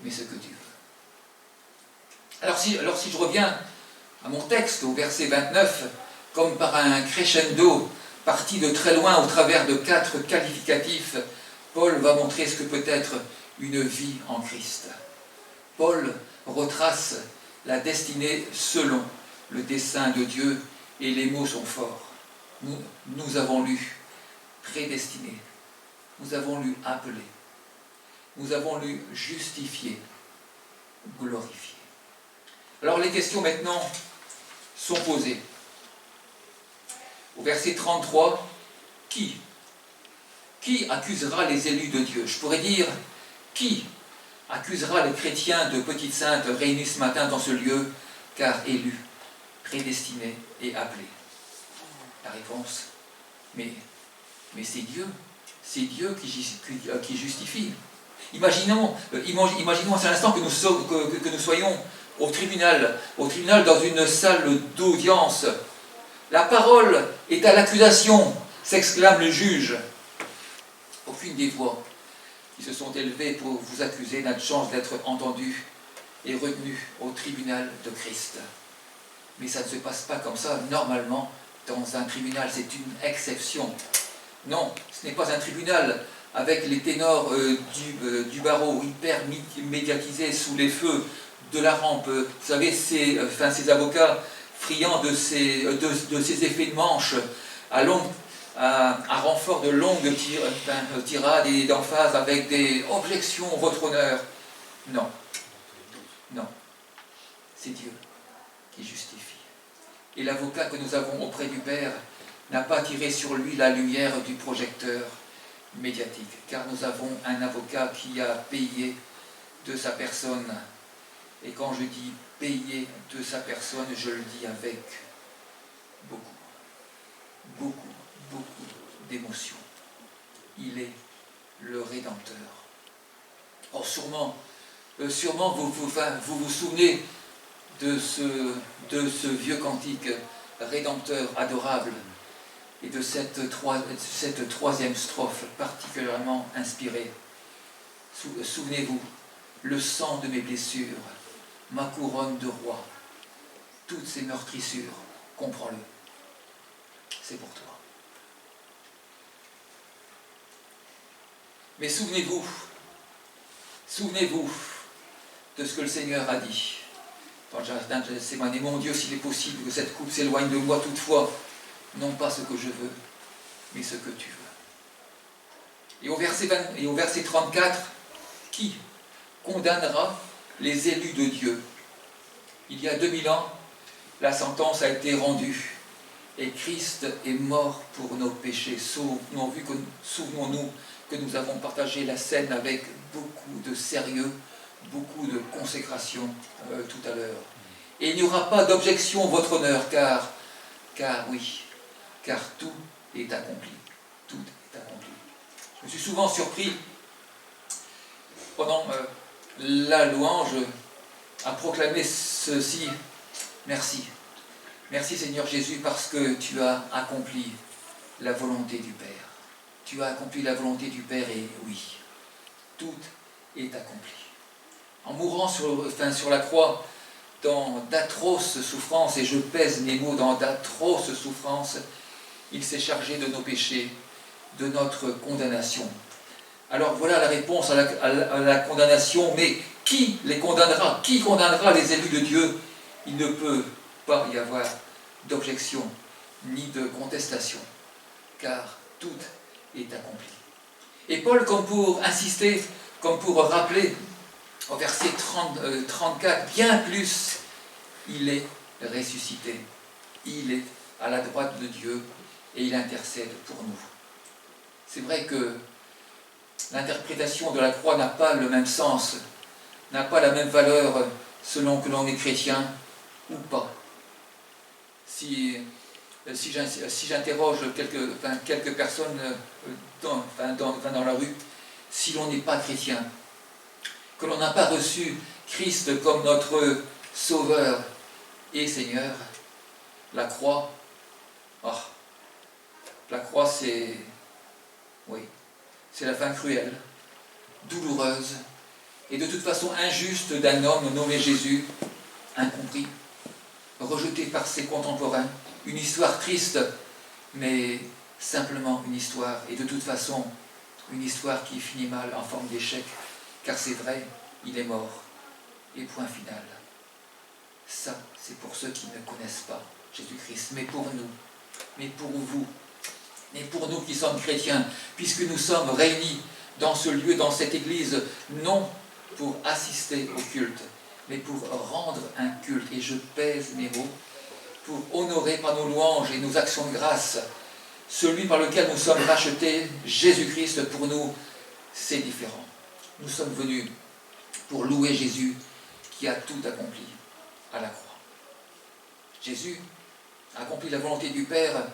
mais ce que tu veux. » Alors si je reviens à mon texte, au verset 29, comme par un crescendo, parti de très loin au travers de 4 qualificatifs, Paul va montrer ce que peut être une vie en Christ. Paul retrace la destinée selon le dessein de Dieu, et les mots sont forts. Nous avons lu prédestiné, nous avons lu appelé, nous avons lu justifié, glorifié. Alors les questions maintenant sont posées. Au verset 33, qui accusera les élus de Dieu? Je pourrais dire, qui accusera les chrétiens de Petite-Sainte réunis ce matin dans ce lieu, car élus, prédestinés et appelés? La réponse, mais c'est Dieu qui justifie. Imaginons à cet instant que nous soyons au tribunal dans une salle d'audience. La parole est à l'accusation, s'exclame le juge. Aucune des voix qui se sont élevées pour vous accuser n'a de chance d'être entendue et retenue au tribunal de Christ. Mais ça ne se passe pas comme ça normalement dans un tribunal, c'est une exception. Non, ce n'est pas un tribunal avec les ténors du barreau hyper médiatisés sous les feux de la rampe. Vous savez, ces avocats friands de ces effets de manche à renfort de longues tirades et d'emphase avec des objections, votre honneur. Non, c'est Dieu qui justifie. Et l'avocat que nous avons auprès du Père n'a pas tiré sur lui la lumière du projecteur médiatique, car nous avons un avocat qui a payé de sa personne. Et quand je dis payé de sa personne, je le dis avec beaucoup d'émotion. Il est le Rédempteur. Oh, sûrement vous vous souvenez de ce vieux cantique Rédempteur adorable, et de cette troisième strophe particulièrement inspirée. Souvenez-vous, le sang de mes blessures, ma couronne de roi, toutes ces meurtrissures, comprends-le, c'est pour toi. Mais souvenez-vous de ce que le Seigneur a dit dans le jardin de Gethsémani: mon Dieu, s'il est possible que cette coupe s'éloigne de moi, toutefois, non pas ce que je veux, mais ce que tu veux. Et au verset 34, qui condamnera les élus de Dieu? Il y a 2000 ans, la sentence a été rendue, et Christ est mort pour nos péchés. Souvenons-nous que nous avons partagé la scène avec beaucoup de sérieux, beaucoup de consécration tout à l'heure. Et il n'y aura pas d'objection, votre honneur, car tout est accompli. tout est accompli. Je me suis souvent surpris pendant la louange à proclamer ceci. Merci. Merci Seigneur Jésus parce que tu as accompli la volonté du Père. Tu as accompli la volonté du Père et oui, tout est accompli. En mourant sur la croix, dans d'atroces souffrances, et je pèse mes mots, dans d'atroces souffrances, il s'est chargé de nos péchés, de notre condamnation. Alors voilà la réponse à la condamnation, mais qui les condamnera? Qui condamnera les élus de Dieu? Il ne peut pas y avoir d'objection, ni de contestation, car tout est accompli. Et Paul, comme pour insister, comme pour rappeler, au verset 34, bien plus, il est ressuscité. Il est à la droite de Dieu et il intercède pour nous. C'est vrai que l'interprétation de la croix n'a pas le même sens, n'a pas la même valeur selon que l'on est chrétien ou pas. Si j'interroge quelques personnes dans la rue, si l'on n'est pas chrétien, que l'on n'a pas reçu Christ comme notre Sauveur et Seigneur, la croix, c'est la fin cruelle, douloureuse, et de toute façon injuste d'un homme nommé Jésus, incompris, rejeté par ses contemporains, une histoire triste, mais simplement une histoire, et de toute façon, une histoire qui finit mal en forme d'échec, car c'est vrai, il est mort, et point final. Ça, c'est pour ceux qui ne connaissent pas Jésus-Christ, mais pour nous, mais pour vous, mais pour nous qui sommes chrétiens, puisque nous sommes réunis dans ce lieu, dans cette église, non pour assister au culte, mais pour rendre un culte, et je pèse mes mots, pour honorer par nos louanges et nos actions de grâce celui par lequel nous sommes rachetés, Jésus-Christ. Pour nous, c'est différent. Nous sommes venus pour louer Jésus qui a tout accompli à la croix. Jésus a accompli la volonté du Père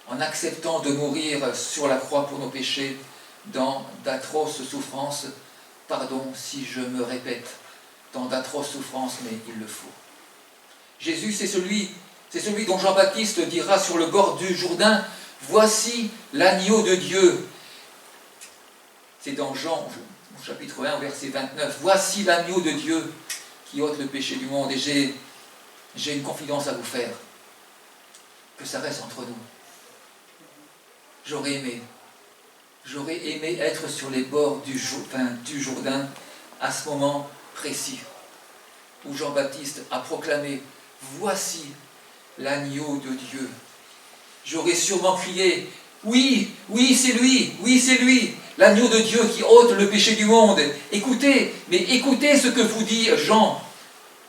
en acceptant de mourir sur la croix pour nos péchés dans d'atroces souffrances. Pardon si je me répète, dans d'atroces souffrances, mais il le faut. Jésus, c'est celui dont Jean-Baptiste dira sur le bord du Jourdain, « Voici l'agneau de Dieu ». C'est dans Jean, chapitre 1, verset 29. « Voici l'agneau de Dieu qui ôte le péché du monde. » Et j'ai une confidence à vous faire, que ça reste entre nous. J'aurais aimé être sur les bords du Jourdain à ce moment précis où Jean-Baptiste a proclamé « Voici l'agneau de Dieu ». J'aurais sûrement crié « Oui, oui, c'est lui, l'agneau de Dieu qui ôte le péché du monde. Écoutez ce que vous dit Jean. »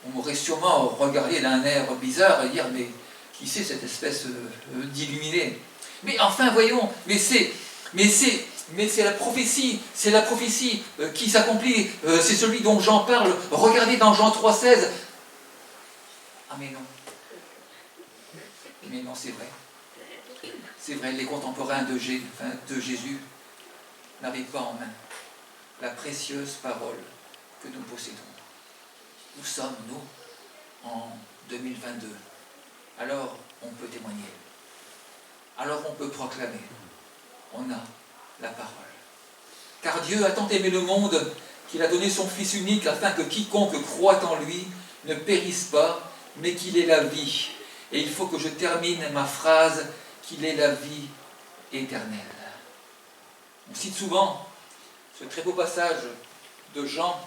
On m'aurait sûrement regardé d'un air bizarre et dire « Mais qui c'est cette espèce d'illuminé ?» Mais enfin, voyons, mais c'est la prophétie, qui s'accomplit, c'est celui dont Jean parle. Regardez dans Jean 3,16. Ah mais non, c'est vrai. C'est vrai, les contemporains de Jésus n'avaient pas en main la précieuse parole que nous possédons. Nous sommes, nous, en 2022. Alors, on peut témoigner. Alors, on peut proclamer. On a la parole. Car Dieu a tant aimé le monde qu'il a donné son Fils unique afin que quiconque croit en lui ne périsse pas, mais qu'il ait la vie. Et il faut que je termine ma phrase, qu'il ait la vie éternelle. On cite souvent ce très beau passage de Jean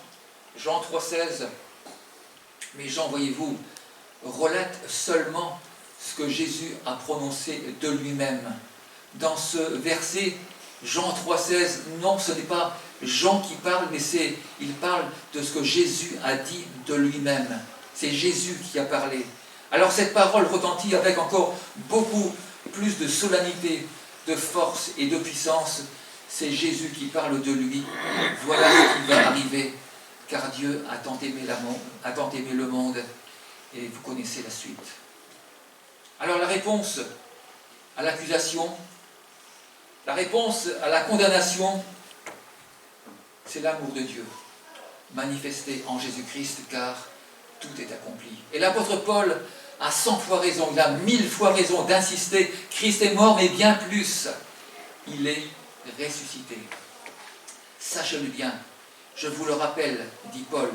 3,16. Mais Jean, voyez-vous, relate seulement ce que Jésus a prononcé de lui-même. Dans ce verset, Jean 3,16, non, ce n'est pas Jean qui parle, mais il parle de ce que Jésus a dit de lui-même. C'est Jésus qui a parlé. Alors cette parole retentit avec encore beaucoup plus de solennité, de force et de puissance. C'est Jésus qui parle de lui. Voilà ce qui va arriver, car Dieu a tant aimé le monde, et vous connaissez la suite. Alors la réponse à l'accusation, La réponse à la condamnation, c'est l'amour de Dieu, manifesté en Jésus-Christ, car tout est accompli. Et l'apôtre Paul a 100 fois raison, il a 1000 fois raison d'insister, Christ est mort, mais bien plus, il est ressuscité. Sachez-le bien, je vous le rappelle, dit Paul,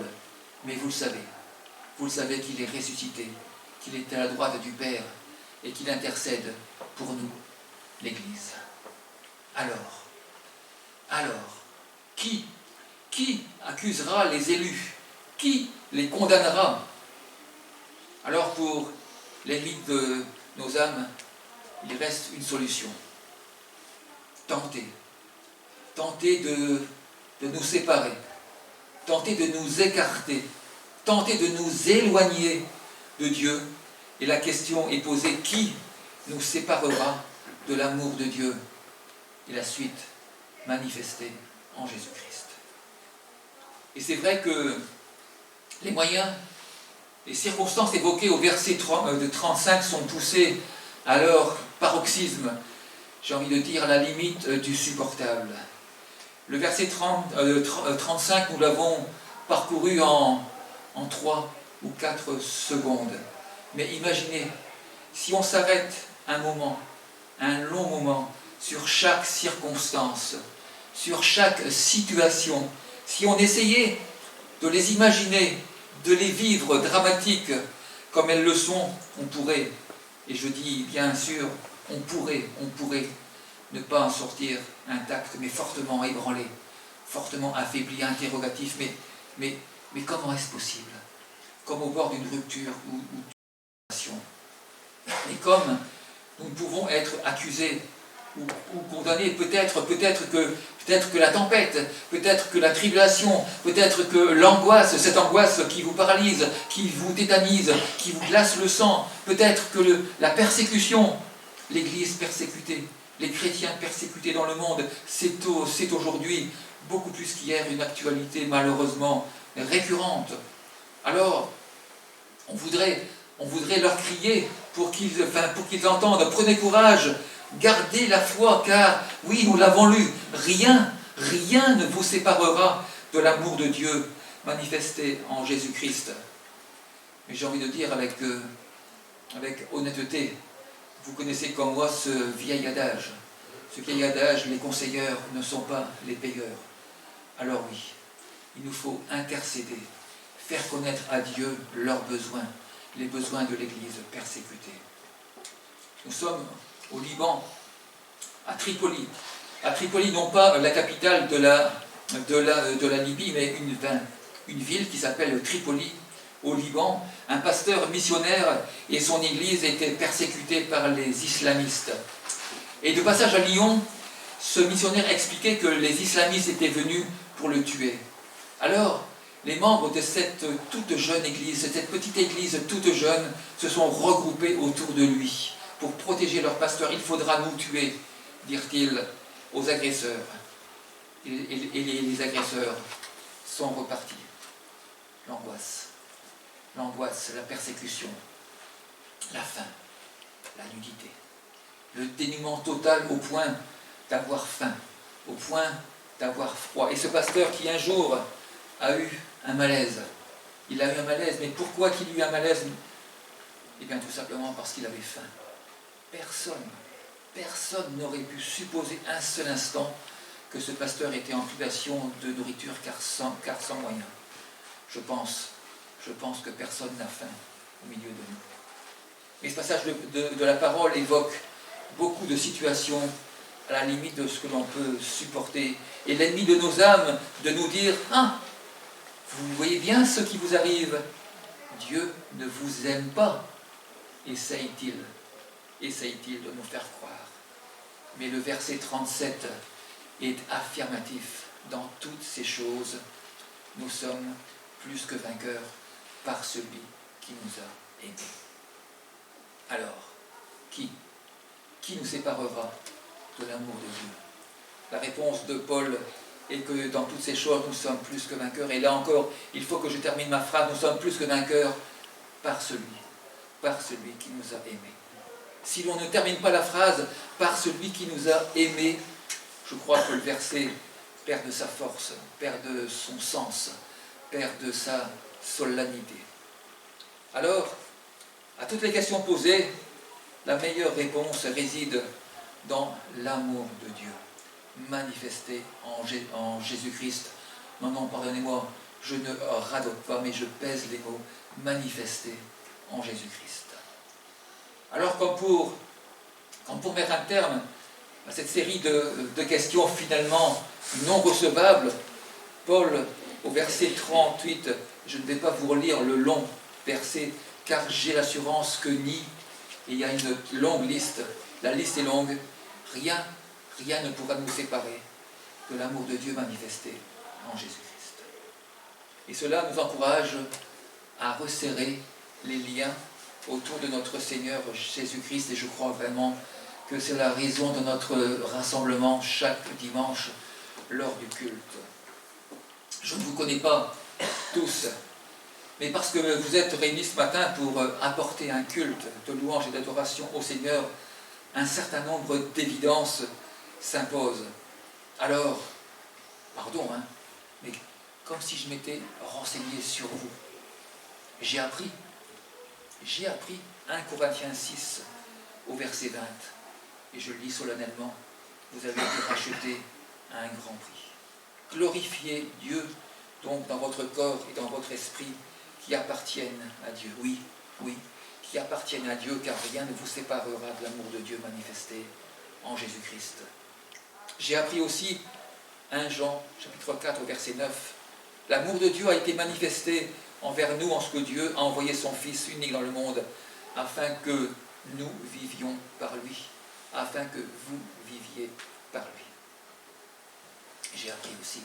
mais vous le savez qu'il est ressuscité, qu'il est à la droite du Père et qu'il intercède pour nous, l'Église. Alors, qui accusera les élus? Qui les condamnera? Alors pour l'ennemi de nos âmes, il reste une solution. Tenter de nous séparer, tenter de nous écarter, tenter de nous éloigner de Dieu. Et la question est posée, qui nous séparera de l'amour de Dieu? Et la suite, manifestée en Jésus-Christ. Et c'est vrai que les moyens, les circonstances évoquées au verset 35 sont poussées à leur paroxysme, j'ai envie de dire à la limite du supportable. Le verset 35, nous l'avons parcouru en 3 ou 4 secondes. Mais imaginez, si on s'arrête un moment, un long moment, sur chaque circonstance, sur chaque situation, si on essayait de les imaginer, de les vivre dramatiques comme elles le sont, on pourrait, et je dis bien sûr, on pourrait ne pas en sortir intact, mais fortement ébranlé, fortement affaibli, interrogatif, mais comment est-ce possible? Comme au bord d'une rupture ou d'une relation. Et comme nous pouvons être accusés ou condamnés, peut-être que la tempête, peut-être que la tribulation, peut-être que l'angoisse, cette angoisse qui vous paralyse, qui vous tétanise, qui vous glace le sang, peut-être que la persécution, l'Église persécutée, les chrétiens persécutés dans le monde, c'est aujourd'hui, beaucoup plus qu'hier, une actualité malheureusement récurrente. Alors, on voudrait leur crier pour qu'ils entendent, prenez courage, gardez la foi, car, oui, nous l'avons lu, rien ne vous séparera de l'amour de Dieu manifesté en Jésus-Christ. Mais j'ai envie de dire avec honnêteté, vous connaissez comme moi ce vieil adage, les conseilleurs ne sont pas les payeurs. Alors oui, il nous faut intercéder, faire connaître à Dieu leurs besoins, les besoins de l'Église persécutée. Nous sommes au Liban, à Tripoli. À Tripoli, non pas la capitale de la Libye, mais une ville qui s'appelle Tripoli, au Liban. Un pasteur missionnaire et son église étaient persécutés par les islamistes. Et de passage à Lyon, ce missionnaire expliquait que les islamistes étaient venus pour le tuer. Alors, les membres de cette toute jeune église, cette petite église toute jeune, se sont regroupés autour de lui pour protéger leur pasteur. Il faudra nous tuer, dirent-ils aux agresseurs. Et les agresseurs sont repartis. L'angoisse, la persécution, la faim, la nudité, le dénuement total au point d'avoir faim, au point d'avoir froid. Et ce pasteur qui un jour a eu un malaise, il a eu un malaise, mais pourquoi qu'il eut un malaise? Eh bien tout simplement parce qu'il avait faim. Personne n'aurait pu supposer un seul instant que ce pasteur était en privation de nourriture car sans moyen. Je pense que personne n'a faim au milieu de nous. Mais ce passage de la parole évoque beaucoup de situations à la limite de ce que l'on peut supporter. Et l'ennemi de nos âmes, de nous dire « Ah, vous voyez bien ce qui vous arrive. Dieu ne vous aime pas. » Essaye-t-il de nous faire croire. Mais le verset 37 est affirmatif. Dans toutes ces choses, nous sommes plus que vainqueurs par celui qui nous a aimés. Alors, qui nous séparera de l'amour de Dieu? La réponse de Paul est que dans toutes ces choses, nous sommes plus que vainqueurs. Et là encore, il faut que je termine ma phrase, nous sommes plus que vainqueurs par celui qui nous a aimés. Si l'on ne termine pas la phrase par celui qui nous a aimés, je crois que le verset perd de sa force, perd de son sens, perd de sa solennité. Alors, à toutes les questions posées, la meilleure réponse réside dans l'amour de Dieu, manifesté en Jésus-Christ. Non, pardonnez-moi, je ne radote pas, mais je pèse les mots, manifesté en Jésus-Christ. Alors, comme pour mettre un terme à cette série de questions finalement non recevables, Paul, au verset 38, je ne vais pas vous relire le long verset, car j'ai l'assurance que et il y a une longue liste, la liste est longue, rien ne pourra nous séparer de l'amour de Dieu manifesté en Jésus-Christ. Et cela nous encourage à resserrer les liens autour de notre Seigneur Jésus-Christ, et je crois vraiment que c'est la raison de notre rassemblement chaque dimanche lors du culte. Je ne vous connais pas tous, mais parce que vous êtes réunis ce matin pour apporter un culte de louange et d'adoration au Seigneur, un certain nombre d'évidences s'imposent. Alors, pardon, mais comme si je m'étais renseigné sur vous, j'ai appris 1 Corinthiens 6 au verset 20, et je le lis solennellement, vous avez été rachetés à un grand prix. Glorifiez Dieu donc dans votre corps et dans votre esprit qui appartiennent à Dieu. Oui, qui appartiennent à Dieu, car rien ne vous séparera de l'amour de Dieu manifesté en Jésus-Christ. J'ai appris aussi 1 Jean, chapitre 4, au verset 9. L'amour de Dieu a été manifesté envers nous en ce que Dieu a envoyé son Fils unique dans le monde, afin que nous vivions par lui, afin que vous viviez par lui. J'ai appris aussi,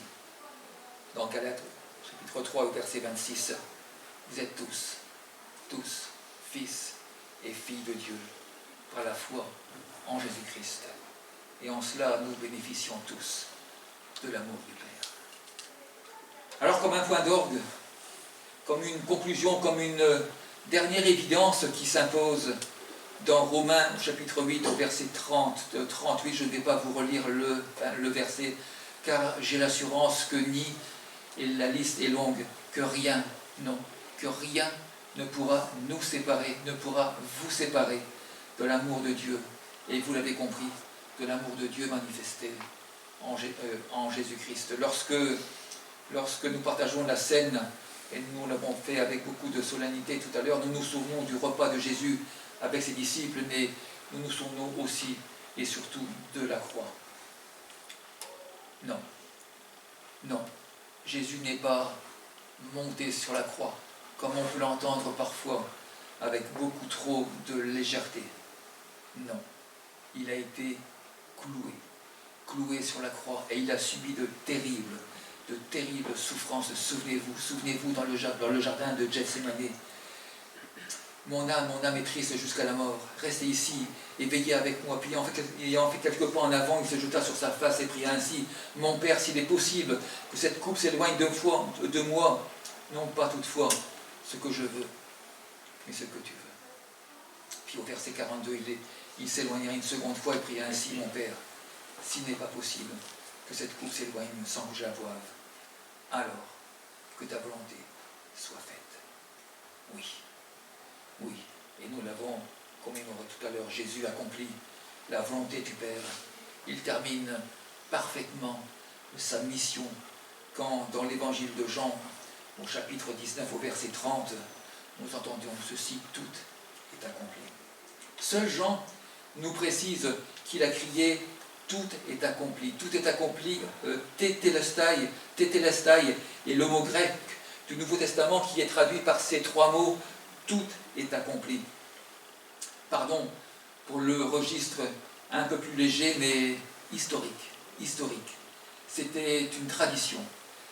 dans Galates, chapitre 3, au verset 26, vous êtes tous, fils et filles de Dieu, par la foi en Jésus-Christ. Et en cela, nous bénéficions tous de l'amour du Père. Alors, comme un point d'orgue, comme une conclusion, comme une dernière évidence qui s'impose dans Romains, chapitre 8, au verset 38, je ne vais pas vous relire le verset, car j'ai l'assurance que et la liste est longue, que rien ne pourra nous séparer, ne pourra vous séparer de l'amour de Dieu. Et vous l'avez compris, de l'amour de Dieu manifesté en Jésus-Christ. Lorsque nous partageons la scène, et nous l'avons fait avec beaucoup de solennité tout à l'heure, nous nous souvenons du repas de Jésus avec ses disciples, mais nous nous souvenons aussi et surtout de la croix. Non, Jésus n'est pas monté sur la croix, comme on peut l'entendre parfois, avec beaucoup trop de légèreté. Non, il a été cloué sur la croix, et il a subi de terribles souffrances. Souvenez-vous dans le jardin de Gethsémani. Mon âme est triste jusqu'à la mort. Restez ici et veillez avec moi. Puis ayant fait quelques pas en avant, il se jeta sur sa face et pria ainsi: Mon Père, s'il est possible que cette coupe s'éloigne de moi, non pas toutefois ce que je veux, mais ce que tu veux. Puis au verset 42, il s'éloigna une seconde fois et pria ainsi: Mon Père, s'il n'est pas possible que cette coupe s'éloigne sans que je la boive, alors que ta volonté soit faite. Oui, et nous l'avons commémoré tout à l'heure, Jésus accomplit la volonté du Père. Il termine parfaitement sa mission quand, dans l'évangile de Jean, au chapitre 19, au verset 30, nous entendions ceci: tout est accompli. Seul Jean nous précise qu'il a crié: tout est accompli. Tout est accompli, tétélestai, et le mot grec du Nouveau Testament qui est traduit par ces trois mots: tout est accompli. Pardon pour le registre un peu plus léger, mais historique. C'était une tradition.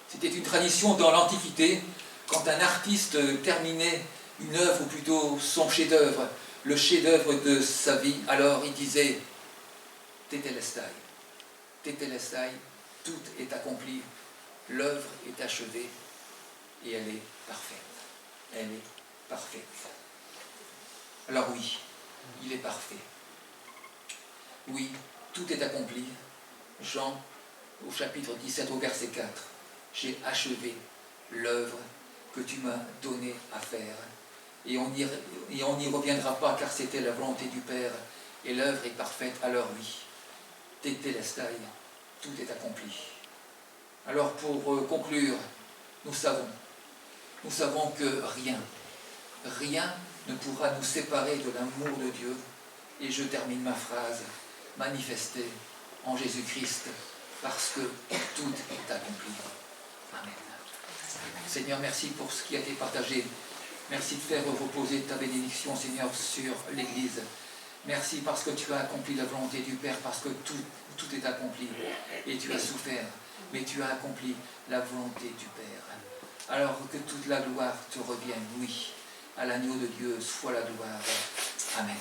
C'était une tradition dans l'Antiquité, quand un artiste terminait une œuvre, ou plutôt son chef-d'œuvre, le chef-d'œuvre de sa vie, alors il disait: tétélestai, tout est accompli, l'œuvre est achevée, et elle est parfaite. Alors oui, il est parfait. Oui, tout est accompli. Jean, au chapitre 17, au verset 4. J'ai achevé l'œuvre que tu m'as donné à faire. Et on n'y reviendra pas, car c'était la volonté du Père, et l'œuvre est parfaite à leur vie. Tetelestai, tout est accompli. Alors pour conclure, nous savons que rien ne pourra nous séparer de l'amour de Dieu. Et je termine ma phrase, manifestée en Jésus-Christ, parce que tout est accompli. Amen. Seigneur, merci pour ce qui a été partagé. Merci de faire reposer ta bénédiction, Seigneur, sur l'Église. Merci parce que tu as accompli la volonté du Père, parce que tout est accompli. Et tu as souffert, mais tu as accompli la volonté du Père. Alors que toute la gloire te revienne, oui. À l'agneau de Dieu soit la gloire. Amen.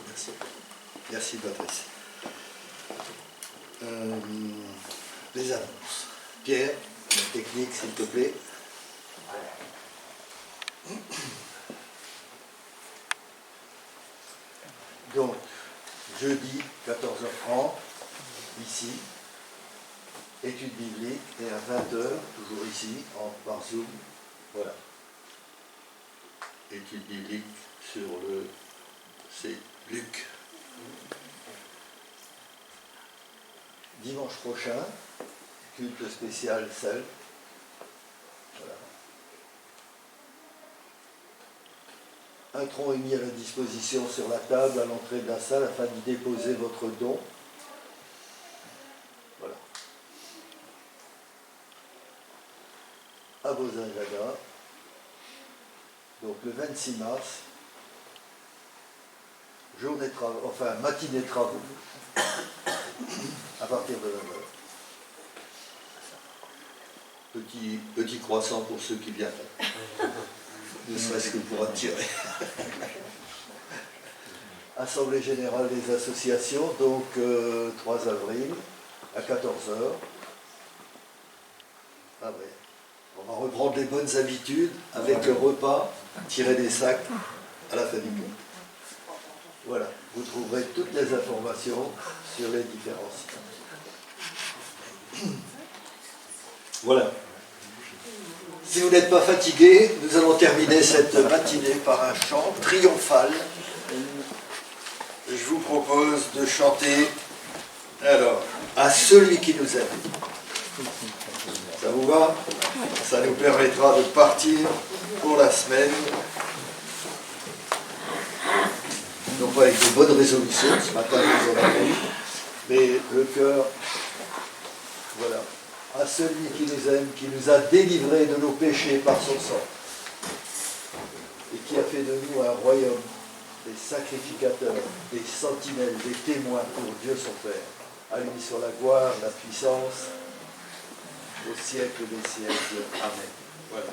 Merci. Merci, Patrice. Les annonces. Pierre, la technique, s'il te plaît. Donc, jeudi, 14h30, ici, étude biblique, et à 20h, toujours ici, par Zoom, voilà. Étude biblique sur c'est Luc. Dimanche prochain, culte spécial seul. Voilà. Un tronc est mis à la disposition sur la table à l'entrée de la salle afin d'y déposer votre don. Voilà. À vos agendas. Donc le 26 mars, journée de travaux, enfin matinée de travaux, à partir de 9h. Petit croissant pour ceux qui viennent. Ne serait-ce que pour attirer. Assemblée générale des associations, donc 3 avril, à 14h. Ah ouais. On va reprendre les bonnes habitudes avec le repas, tirer des sacs à la fin du compte. Voilà, vous trouverez toutes les informations sur les différents sites. Voilà. Si vous n'êtes pas fatigué, nous allons terminer cette matinée par un chant triomphal. Je vous propose de chanter, alors, à celui qui nous aime. Ça vous va? Ça nous permettra de partir pour la semaine. Non pas avec de bonnes résolutions, ce matin nous en avons eu, mais le cœur, voilà. À celui qui nous aime, qui nous a délivrés de nos péchés par son sang, et qui a fait de nous un royaume, des sacrificateurs, des sentinelles, des témoins pour Dieu son Père. À lui soit la gloire, la puissance, au siècle des siècles. Amen. Voilà.